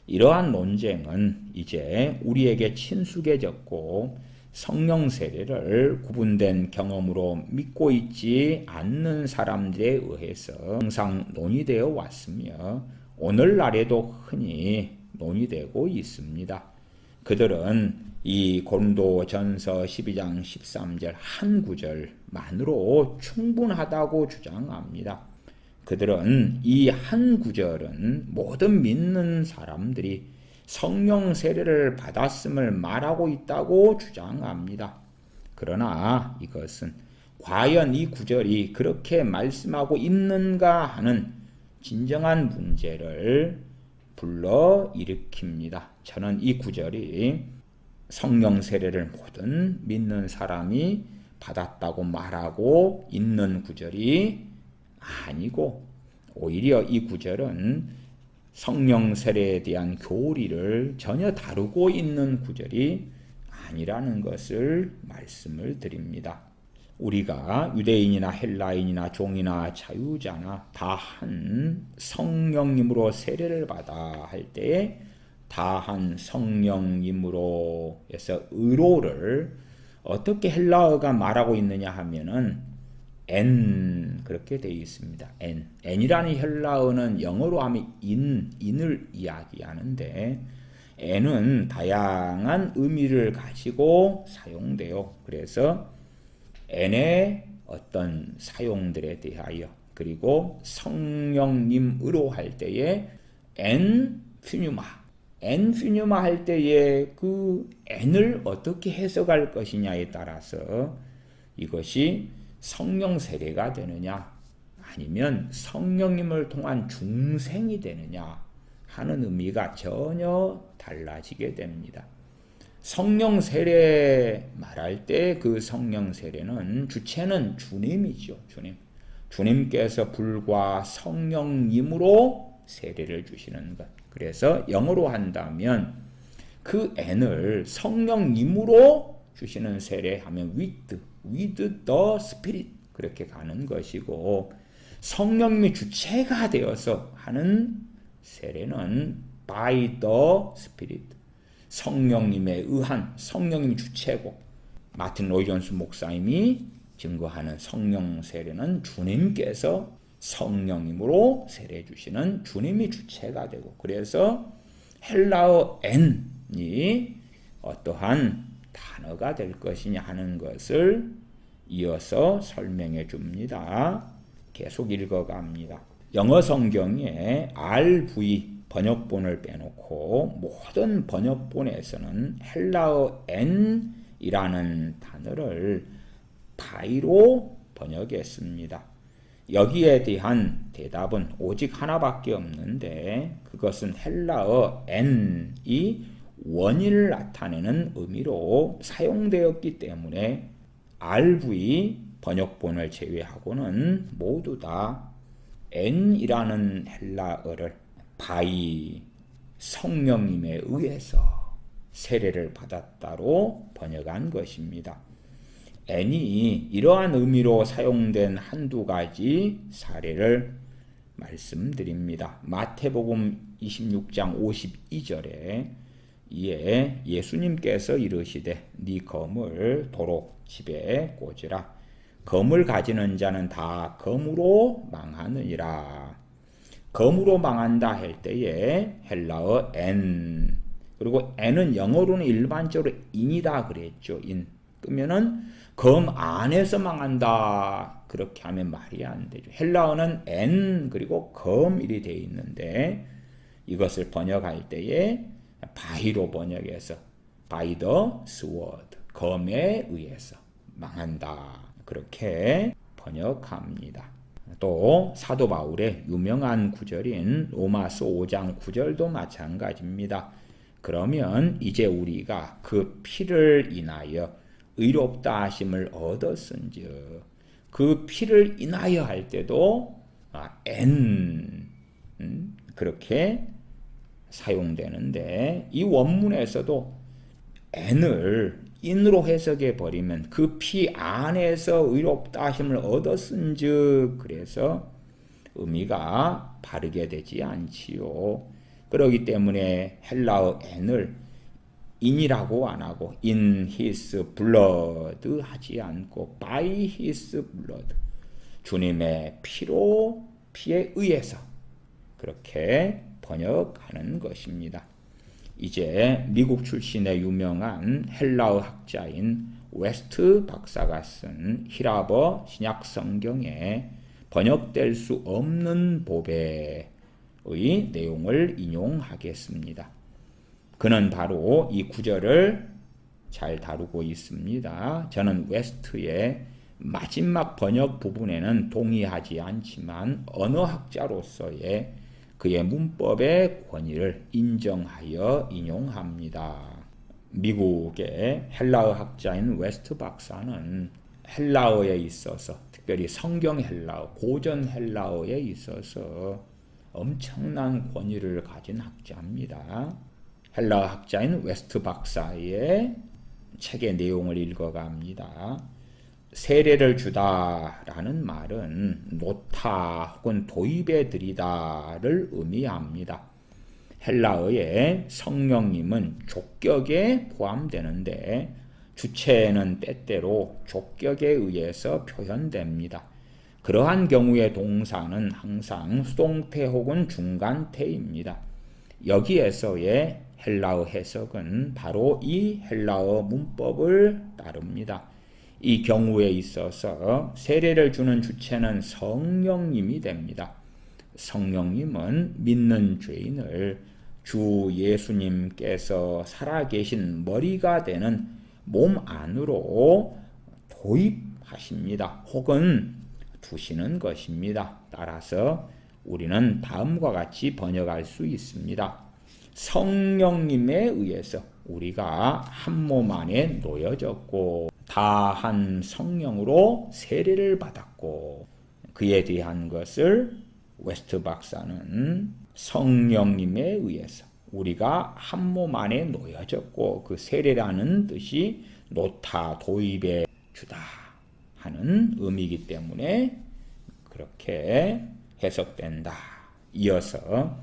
이러한 논쟁은 이제 우리에게 친숙해졌고 성령 세례를 구분된 경험으로 믿고 있지 않는 사람들에 의해서 항상 논의되어 왔으며 오늘날에도 흔히 논의되고 있습니다. 그들은 이 고린도전서 12장 13절 한 구절만으로 충분하다고 주장합니다. 그들은 이 한 구절은 모든 믿는 사람들이 성령 세례를 받았음을 말하고 있다고 주장합니다. 그러나 이것은 과연 이 구절이 그렇게 말씀하고 있는가 하는 진정한 문제를 불러일으킵니다. 저는 이 구절이 성령 세례를 모든 믿는 사람이 받았다고 말하고 있는 구절이 아니고 오히려 이 구절은 성령 세례에 대한 교리를 전혀 다루고 있는 구절이 아니라는 것을 말씀을 드립니다. 우리가 유대인이나 헬라인이나 종이나 자유자나 다 한 성령님으로 세례를 받아 할 때에 다 한 성령님으로 해서 의로를 어떻게 헬라어가 말하고 있느냐 하면은 N 그렇게 되어 있습니다. N이라는 헬라어는 영어로 하면 인을 이야기하는데 N은 다양한 의미를 가지고 사용돼요. 그래서 N의 어떤 사용들에 대하여 그리고 성령님으로 할 때에 N 퓨뉴마 할 때에 그 N을 어떻게 해석할 것이냐에 따라서 이것이 성령 세례가 되느냐 아니면 성령님을 통한 중생이 되느냐 하는 의미가 전혀 달라지게 됩니다. 성령 세례 말할 때 그 성령 세례는 주체는 주님이죠. 주님께서 불과 성령님으로 세례를 주시는 것. 그래서 영어로 한다면 그 N을 성령님으로 주시는 세례하면 with the Spirit 그렇게 가는 것이고 성령님이 주체가 되어서 하는 세례는 by the Spirit 성령님에 의한 성령님이 주체고 마틴 로이 존스 목사님이 증거하는 성령 세례는 주님께서 성령님으로 세례 주시는 주님이 주체가 되고 그래서 헬라어 N이 어떠한 단어가 될 것이냐 하는 것을 이어서 설명해 줍니다. 계속 읽어갑니다. 영어 성경에 RV 번역본을 빼놓고 모든 번역본에서는 헬라어 N이라는 단어를 by로 번역했습니다. 여기에 대한 대답은 오직 하나밖에 없는데 그것은 헬라어 N이 원인을 나타내는 의미로 사용되었기 때문에 RV 번역본을 제외하고는 모두 다 N이라는 헬라어를 by 성령님에 의해서 세례를 받았다로 번역한 것입니다. N이 이러한 의미로 사용된 한두 가지 사례를 말씀드립니다. 마태복음 26장 52절에 이에 예수님께서 이르시되 네 검을 도로 집에 꽂으라. 검을 가지는 자는 다 검으로 망하느니라. 검으로 망한다 할 때에 헬라어 N 그리고 N은 영어로는 일반적으로 인이다 그랬죠. 그러면은 검 안에서 망한다 그렇게 하면 말이 안 되죠. 헬라어는 N 그리고 검일이 되어 있는데 이것을 번역할 때에 by로 번역해서 by the sword 검에 의해서 망한다 그렇게 번역합니다. 또 사도 바울의 유명한 구절인 로마서 5장 9절도 마찬가지입니다. 그러면 이제 우리가 그 피를 인하여 의롭다 하심을 얻었은즉 그 피를 인하여 할 때도 N 그렇게 사용되는데 이 원문에서도 N을 인으로 해석해 버리면 그 피 안에서 의롭다 하심을 얻었은즉 그래서 의미가 바르게 되지 않지요. 그렇기 때문에 헬라어 N을 in이라고 안 하고 in his blood 하지 않고 by his blood, 주님의 피에 의해서 그렇게 번역하는 것입니다. 이제 미국 출신의 유명한 헬라어 학자인 웨스트 박사가 쓴 히라버 신약 성경에 번역될 수 없는 보배의 내용을 인용하겠습니다. 그는 바로 이 구절을 잘 다루고 있습니다. 저는 웨스트의 마지막 번역 부분에는 동의하지 않지만 언어학자로서의 그의 문법의 권위를 인정하여 인용합니다. 미국의 헬라어 학자인 웨스트 박사는 헬라어에 있어서, 특별히 성경 헬라어, 고전 헬라어에 있어서 엄청난 권위를 가진 학자입니다. 헬라어 학자인 웨스트 박사의 책의 내용을 읽어갑니다. 세례를 주다라는 말은 놓다 혹은 도입에 들이다를 의미합니다. 헬라어의 성령님은 족격에 포함되는데 주체는 때때로 족격에 의해서 표현됩니다. 그러한 경우의 동사는 항상 수동태 혹은 중간태입니다. 여기에서의 헬라어 해석은 바로 이 헬라어 문법을 따릅니다. 이 경우에 있어서 세례를 주는 주체는 성령님이 됩니다. 성령님은 믿는 죄인을 주 예수님께서 살아계신 머리가 되는 몸 안으로 도입하십니다. 혹은 두시는 것입니다. 따라서 우리는 다음과 같이 번역할 수 있습니다. 성령님에 의해서 우리가 한 몸 안에 놓여졌고 다한 성령으로 세례를 받았고, 그에 대한 것을 웨스트 박사는 성령님에 의해서 우리가 한 몸 안에 놓여졌고 그 세례라는 뜻이 놓다, 도입에 주다 하는 의미이기 때문에 그렇게 해석된다. 이어서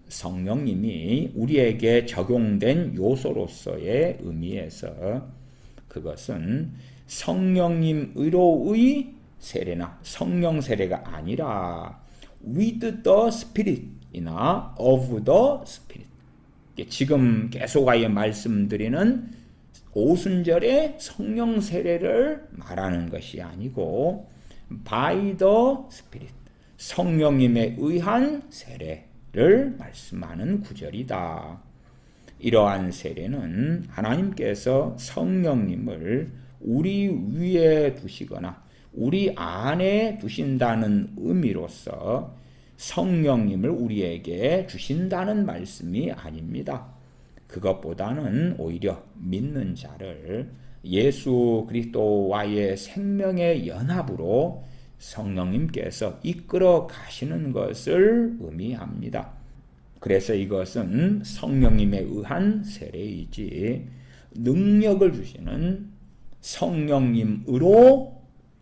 성령님이 우리에게 적용된 요소로서의 의미에서 그것은 성령님의로의 세례나 성령 세례가 아니라 with the spirit이나 of the spirit, 지금 계속하여 말씀드리는 오순절의 성령 세례를 말하는 것이 아니고 by the spirit, 성령님에 의한 세례를 말씀하는 구절이다. 이러한 세례는 하나님께서 성령님을 우리 위에 두시거나 우리 안에 두신다는 의미로서 성령님을 우리에게 주신다는 말씀이 아닙니다. 그것보다는 오히려 믿는 자를 예수 그리스도와의 생명의 연합으로 성령님께서 이끌어 가시는 것을 의미합니다. 그래서 이것은 성령님에 의한 세례이지 능력을 주시는 성령님으로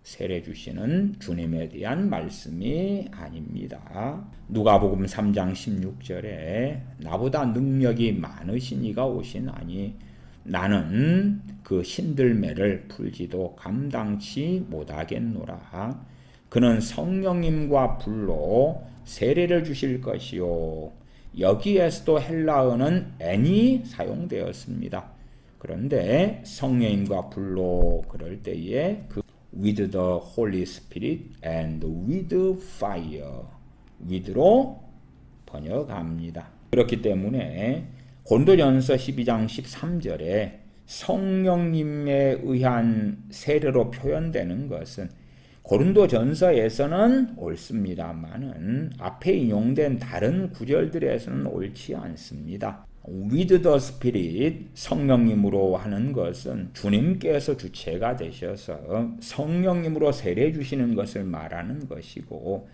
세례 주시는 주님에 대한 말씀이 아닙니다. 누가복음 3장 16절에 나보다 능력이 많으신 이가 오시나니 나는 그 신들매를 풀지도 감당치 못하겠노라. 그는 성령님과 불로 세례를 주실 것이요. 여기에서도 헬라어는 n이 사용되었습니다. 그런데 성령님과 불로 그럴 때에 그 with the Holy Spirit and with fire, with로 번역합니다. 그렇기 때문에 고린도전서 12장 13절에 성령님에 의한 세례로 표현되는 것은 고린도전서에서는 옳습니다만은 앞에 인용된 다른 구절들에서는 옳지 않습니다. with the Spirit, 성령님으로 하는 것은 주님께서 주체가 되셔서 성령님으로 세례 주시는 것을 말하는 것이고,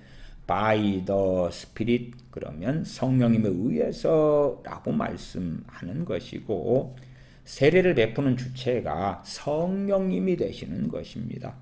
by the Spirit 그러면 성령님에 의해서라고 말씀하는 것이고, 세례를 베푸는 주체가 성령님이 되시는 것입니다.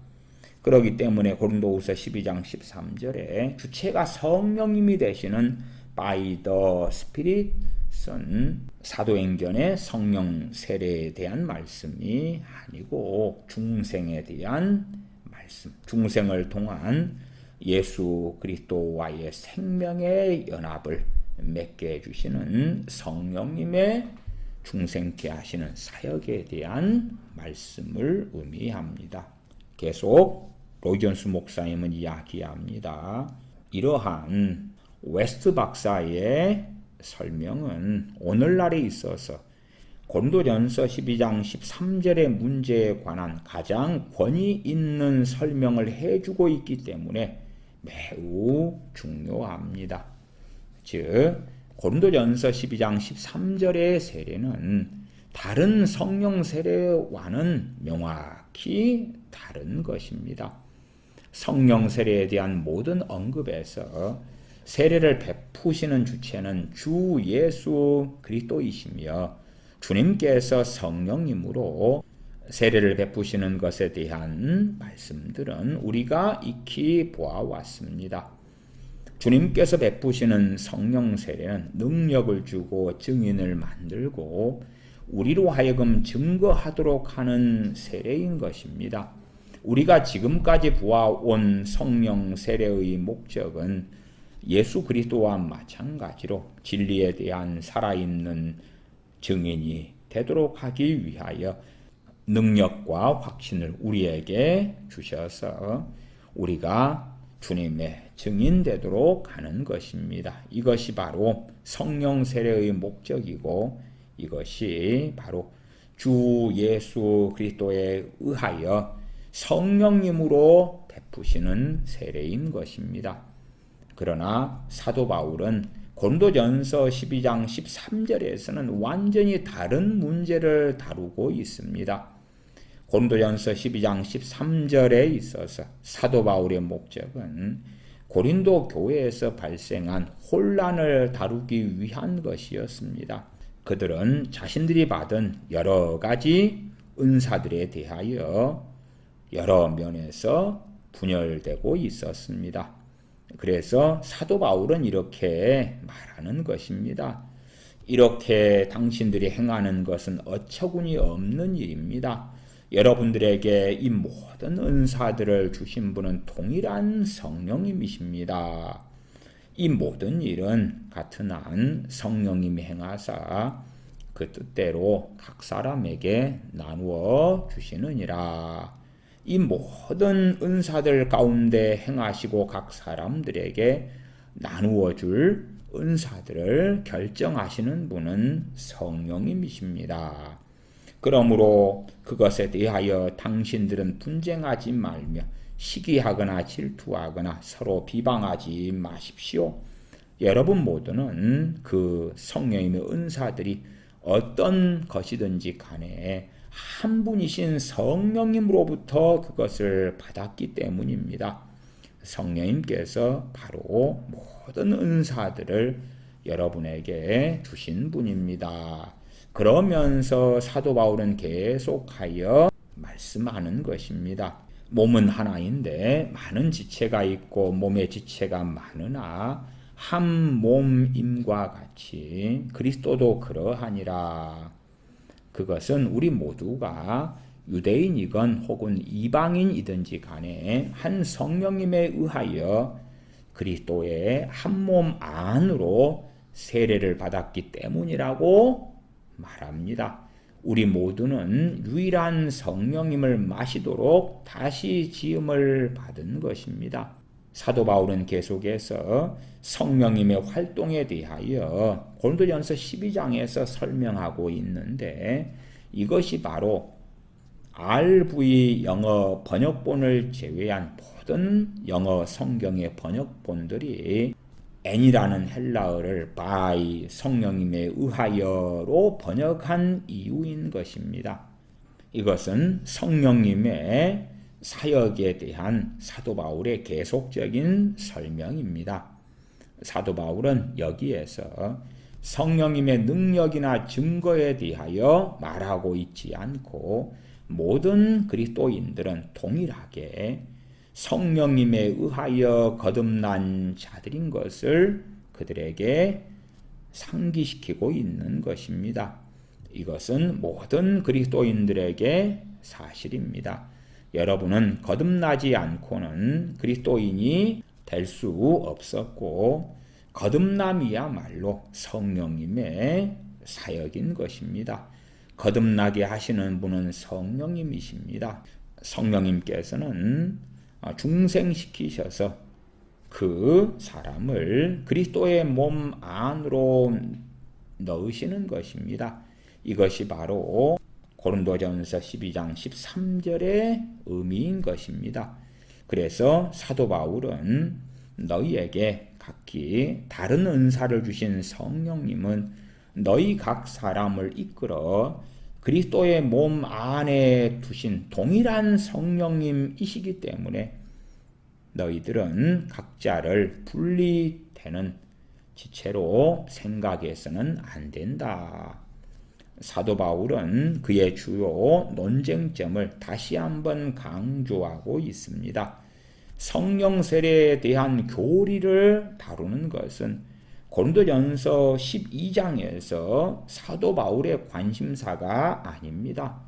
그렇기 때문에 고린도후서 12장 13절에 주체가 성령님이 되시는 by the Spirit, 것은 사도행전의 성령 세례에 대한 말씀이 아니고 중생에 대한 말씀, 중생을 통한 예수 그리스도와의 생명의 연합을 맺게 해주시는 성령님의 중생케 하시는 사역에 대한 말씀을 의미합니다. 계속 로이존스 목사님은 이야기합니다. 이러한 웨스트 박사의 설명은 오늘날에 있어서 고린도전서 12장 13절의 문제에 관한 가장 권위 있는 설명을 해주고 있기 때문에 매우 중요합니다. 즉 고린도전서 12장 13절의 세례는 다른 성령 세례와는 명확히 다른 것입니다. 성령 세례에 대한 모든 언급에서 세례를 베푸시는 주체는 주 예수 그리스도이시며 주님께서 성령님으로 세례를 베푸시는 것에 대한 말씀들은 우리가 익히 보아왔습니다. 주님께서 베푸시는 성령 세례는 능력을 주고 증인을 만들고 우리로 하여금 증거하도록 하는 세례인 것입니다. 우리가 지금까지 보아온 성령 세례의 목적은 예수 그리스도와 마찬가지로 진리에 대한 살아있는 증인이 되도록 하기 위하여 능력과 확신을 우리에게 주셔서 우리가 주님의 증인되도록 하는 것입니다. 이것이 바로 성령 세례의 목적이고 이것이 바로 주 예수 그리스도에 의하여 성령님으로 베푸시는 세례인 것입니다. 그러나 사도 바울은 고린도전서 12장 13절에서는 완전히 다른 문제를 다루고 있습니다. 고린도전서 12장 13절에 있어서 사도 바울의 목적은 고린도 교회에서 발생한 혼란을 다루기 위한 것이었습니다. 그들은 자신들이 받은 여러 가지 은사들에 대하여 여러 면에서 분열되고 있었습니다. 그래서 사도 바울은 이렇게 말하는 것입니다. 이렇게 당신들이 행하는 것은 어처구니 없는 일입니다. 여러분들에게 이 모든 은사들을 주신 분은 동일한 성령님이십니다. 이 모든 일은 같은 한 성령님이 행하사 그 뜻대로 각 사람에게 나누어 주시느니라. 이 모든 은사들 가운데 행하시고 각 사람들에게 나누어 줄 은사들을 결정하시는 분은 성령님이십니다. 그러므로 그것에 대하여 당신들은 분쟁하지 말며 시기하거나 질투하거나 서로 비방하지 마십시오. 여러분 모두는 그 성령님의 은사들이 어떤 것이든지 간에 한 분이신 성령님으로부터 그것을 받았기 때문입니다. 성령님께서 바로 모든 은사들을 여러분에게 주신 분입니다. 그러면서 사도 바울은 계속하여 말씀하는 것입니다. 몸은 하나인데 많은 지체가 있고 몸의 지체가 많으나 한 몸임과 같이 그리스도도 그러하니라. 그것은 우리 모두가 유대인이건 혹은 이방인이든지 간에 한 성령님에 의하여 그리스도의 한 몸 안으로 세례를 받았기 때문이라고 말합니다. 우리 모두는 유일한 성령님을 마시도록 다시 지음을 받은 것입니다. 사도 바울은 계속해서 성령님의 활동에 대하여 고린도전서 12장에서 설명하고 있는데 이것이 바로 RV 영어 번역본을 제외한 모든 영어 성경의 번역본들이 N이라는 헬라어를 by 성령님에 의하여로 번역한 이유인 것입니다. 이것은 성령님의 사역에 대한 사도 바울의 계속적인 설명입니다. 사도 바울은 여기에서 성령님의 능력이나 증거에 대하여 말하고 있지 않고 모든 그리스도인들은 동일하게 성령님에 의하여 거듭난 자들인 것을 그들에게 상기시키고 있는 것입니다. 이것은 모든 그리스도인들에게 사실입니다. 여러분은 거듭나지 않고는 그리스도인이 될 수 없었고, 거듭남이야말로 성령님의 사역인 것입니다. 거듭나게 하시는 분은 성령님이십니다. 성령님께서는 중생시키셔서 그 사람을 그리스도의 몸 안으로 넣으시는 것입니다. 이것이 바로 고린도전서 12장 13절의 의미인 것입니다. 그래서 사도 바울은 너희에게 각기 다른 은사를 주신 성령님은 너희 각 사람을 이끌어 그리스도의 몸 안에 두신 동일한 성령님이시기 때문에 너희들은 각자를 분리되는 지체로 생각해서는 안 된다. 사도 바울은 그의 주요 논쟁점을 다시 한번 강조하고 있습니다. 성령 세례에 대한 교리를 다루는 것은 고린도전서 12장에서 사도 바울의 관심사가 아닙니다.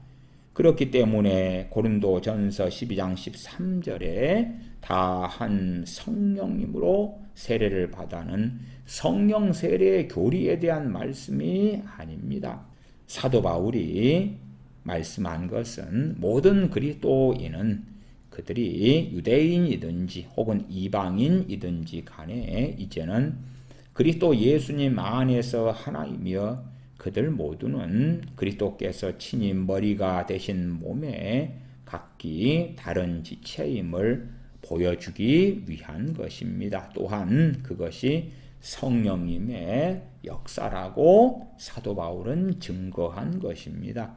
그렇기 때문에 고린도전서 12장 13절에 다 한 성령님으로 세례를 받아는 성령 세례의 교리에 대한 말씀이 아닙니다. 사도 바울이 말씀한 것은 모든 그리스도인은 그들이 유대인이든지 혹은 이방인이든지 간에 이제는 그리스도 예수님 안에서 하나이며 그들 모두는 그리스도께서 친히 머리가 되신 몸에 각기 다른 지체임을 보여주기 위한 것입니다. 또한 그것이 성령님의 역사라고 사도 바울은 증거한 것입니다.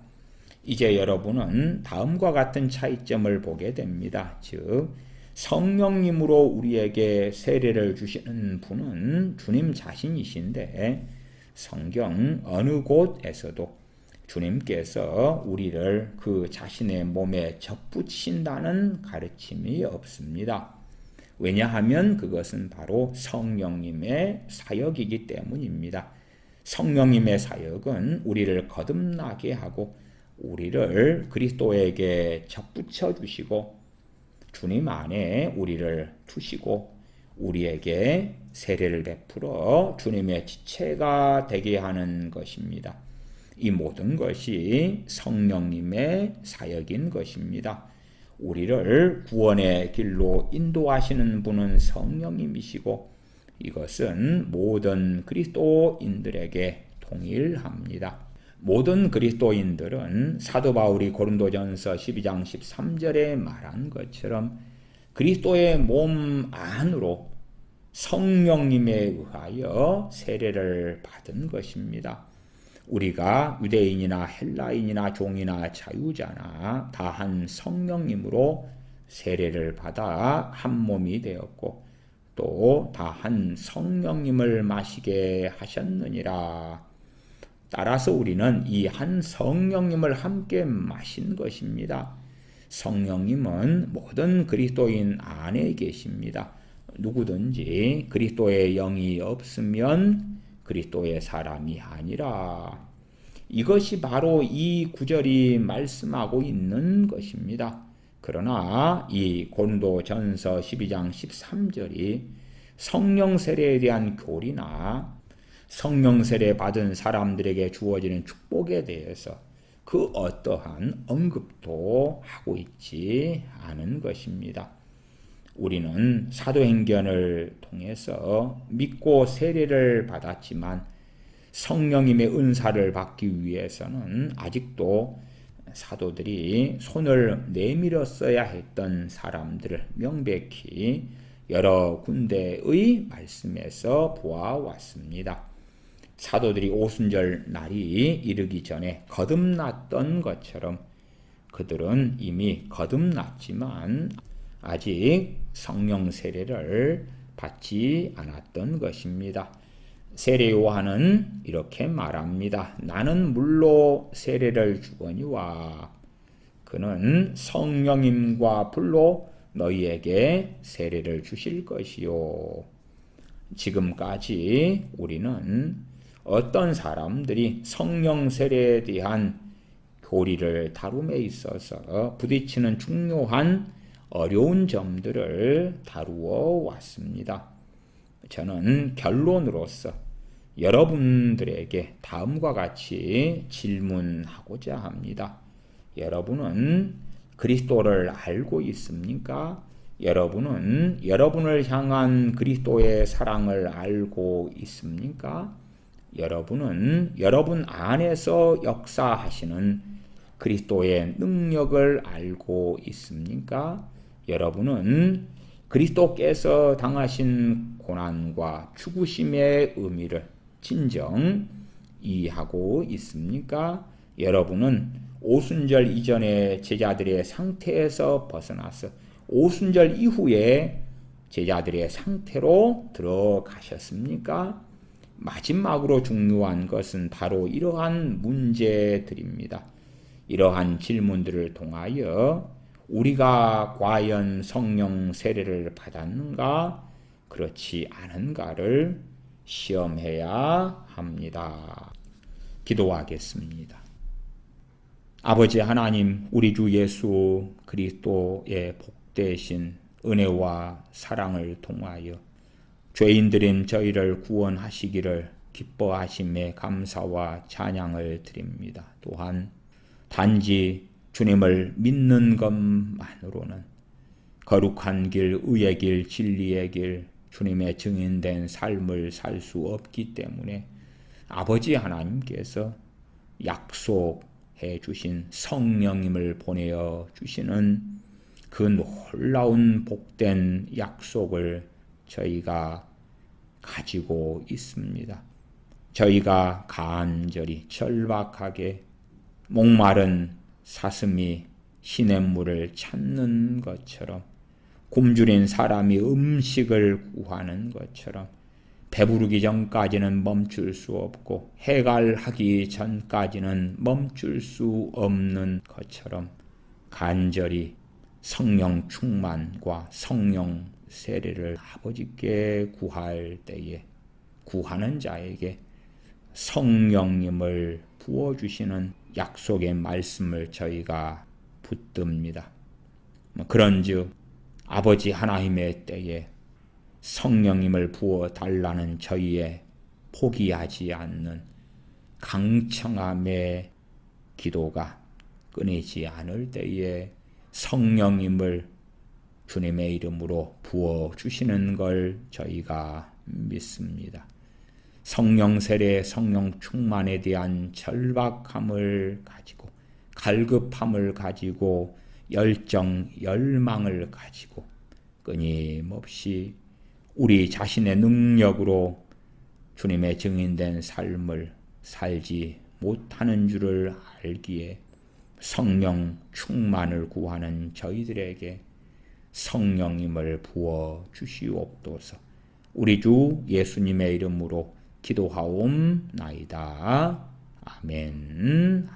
이제 여러분은 다음과 같은 차이점을 보게 됩니다. 즉, 성령님으로 우리에게 세례를 주시는 분은 주님 자신이신데 성경 어느 곳에서도 주님께서 우리를 그 자신의 몸에 접붙이신다는 가르침이 없습니다. 왜냐하면 그것은 바로 성령님의 사역이기 때문입니다. 성령님의 사역은 우리를 거듭나게 하고 우리를 그리스도에게 접붙여 주시고 주님 안에 우리를 두시고 우리에게 세례를 베풀어 주님의 지체가 되게 하는 것입니다. 이 모든 것이 성령님의 사역인 것입니다. 우리를 구원의 길로 인도하시는 분은 성령님이시고 이것은 모든 그리스도인들에게 동일합니다. 모든 그리스도인들은 사도 바울이 고린도전서 12장 13절에 말한 것처럼 그리스도의 몸 안으로 성령님에 의하여 세례를 받은 것입니다. 우리가 유대인이나 헬라인이나 종이나 자유자나 다 한 성령님으로 세례를 받아 한 몸이 되었고 또 다 한 성령님을 마시게 하셨느니라. 따라서 우리는 이 한 성령님을 함께 마신 것입니다. 성령님은 모든 그리스도인 안에 계십니다. 누구든지 그리스도의 영이 없으면 그리스도의 사람이 아니라. 이것이 바로 이 구절이 말씀하고 있는 것입니다. 그러나 이 고린도전서 12장 13절이 성령 세례에 대한 교리나 성령 세례 받은 사람들에게 주어지는 축복에 대해서 그 어떠한 언급도 하고 있지 않은 것입니다. 우리는 사도행전을 통해서 믿고 세례를 받았지만 성령님의 은사를 받기 위해서는 아직도 사도들이 손을 내밀었어야 했던 사람들을 명백히 여러 군데의 말씀에서 보아왔습니다. 사도들이 오순절 날이 이르기 전에 거듭났던 것처럼 그들은 이미 거듭났지만 아직 성령 세례를 받지 않았던 것입니다. 세례 요한은 이렇게 말합니다. 나는 물로 세례를 주거니와 그는 성령님과 불로 너희에게 세례를 주실 것이요. 지금까지 우리는 어떤 사람들이 성령 세례에 대한 교리를 다룸에 있어서 부딪히는 중요한 어려운 점들을 다루어 왔습니다. 저는 결론으로서 여러분들에게 다음과 같이 질문하고자 합니다. 여러분은 그리스도를 알고 있습니까? 여러분은 여러분을 향한 그리스도의 사랑을 알고 있습니까? 여러분은 여러분 안에서 역사하시는 그리스도의 능력을 알고 있습니까? 여러분은 그리스도께서 당하신 고난과 죽으심의 의미를 진정 이해하고 있습니까? 여러분은 오순절 이전의 제자들의 상태에서 벗어나서 오순절 이후에 제자들의 상태로 들어가셨습니까? 마지막으로 중요한 것은 바로 이러한 문제들입니다. 이러한 질문들을 통하여 우리가 과연 성령 세례를 받았는가, 그렇지 않은가를 시험해야 합니다. 기도하겠습니다. 아버지 하나님, 우리 주 예수 그리스도의 복되신 은혜와 사랑을 통하여 죄인들인 저희를 구원하시기를 기뻐하심에 감사와 찬양을 드립니다. 또한 단지 주님을 믿는 것만으로는 거룩한 길, 의의 길, 진리의 길, 주님의 증인된 삶을 살 수 없기 때문에 아버지 하나님께서 약속해 주신 성령님을 보내어 주시는 그 놀라운 복된 약속을 저희가 가지고 있습니다. 저희가 간절히 절박하게 목마른 사슴이 시냇물을 찾는 것처럼, 굶주린 사람이 음식을 구하는 것처럼 배부르기 전까지는 멈출 수 없고 해갈하기 전까지는 멈출 수 없는 것처럼 간절히 성령 충만과 성령 세례를 아버지께 구할 때에 구하는 자에게 성령님을 부어주시는 약속의 말씀을 저희가 붙듭니다. 그런즉 아버지 하나님의 때에 성령님을 부어달라는 저희의 포기하지 않는 강청함의 기도가 끊이지 않을 때에 성령님을 주님의 이름으로 부어주시는 걸 저희가 믿습니다. 성령 세례, 성령 충만에 대한 절박함을 가지고, 갈급함을 가지고, 열정, 열망을 가지고 끊임없이 우리 자신의 능력으로 주님의 증인된 삶을 살지 못하는 줄을 알기에 성령 충만을 구하는 저희들에게 성령님을 부어 주시옵소서. 우리 주 예수님의 이름으로 기도하옵나이다. 아멘.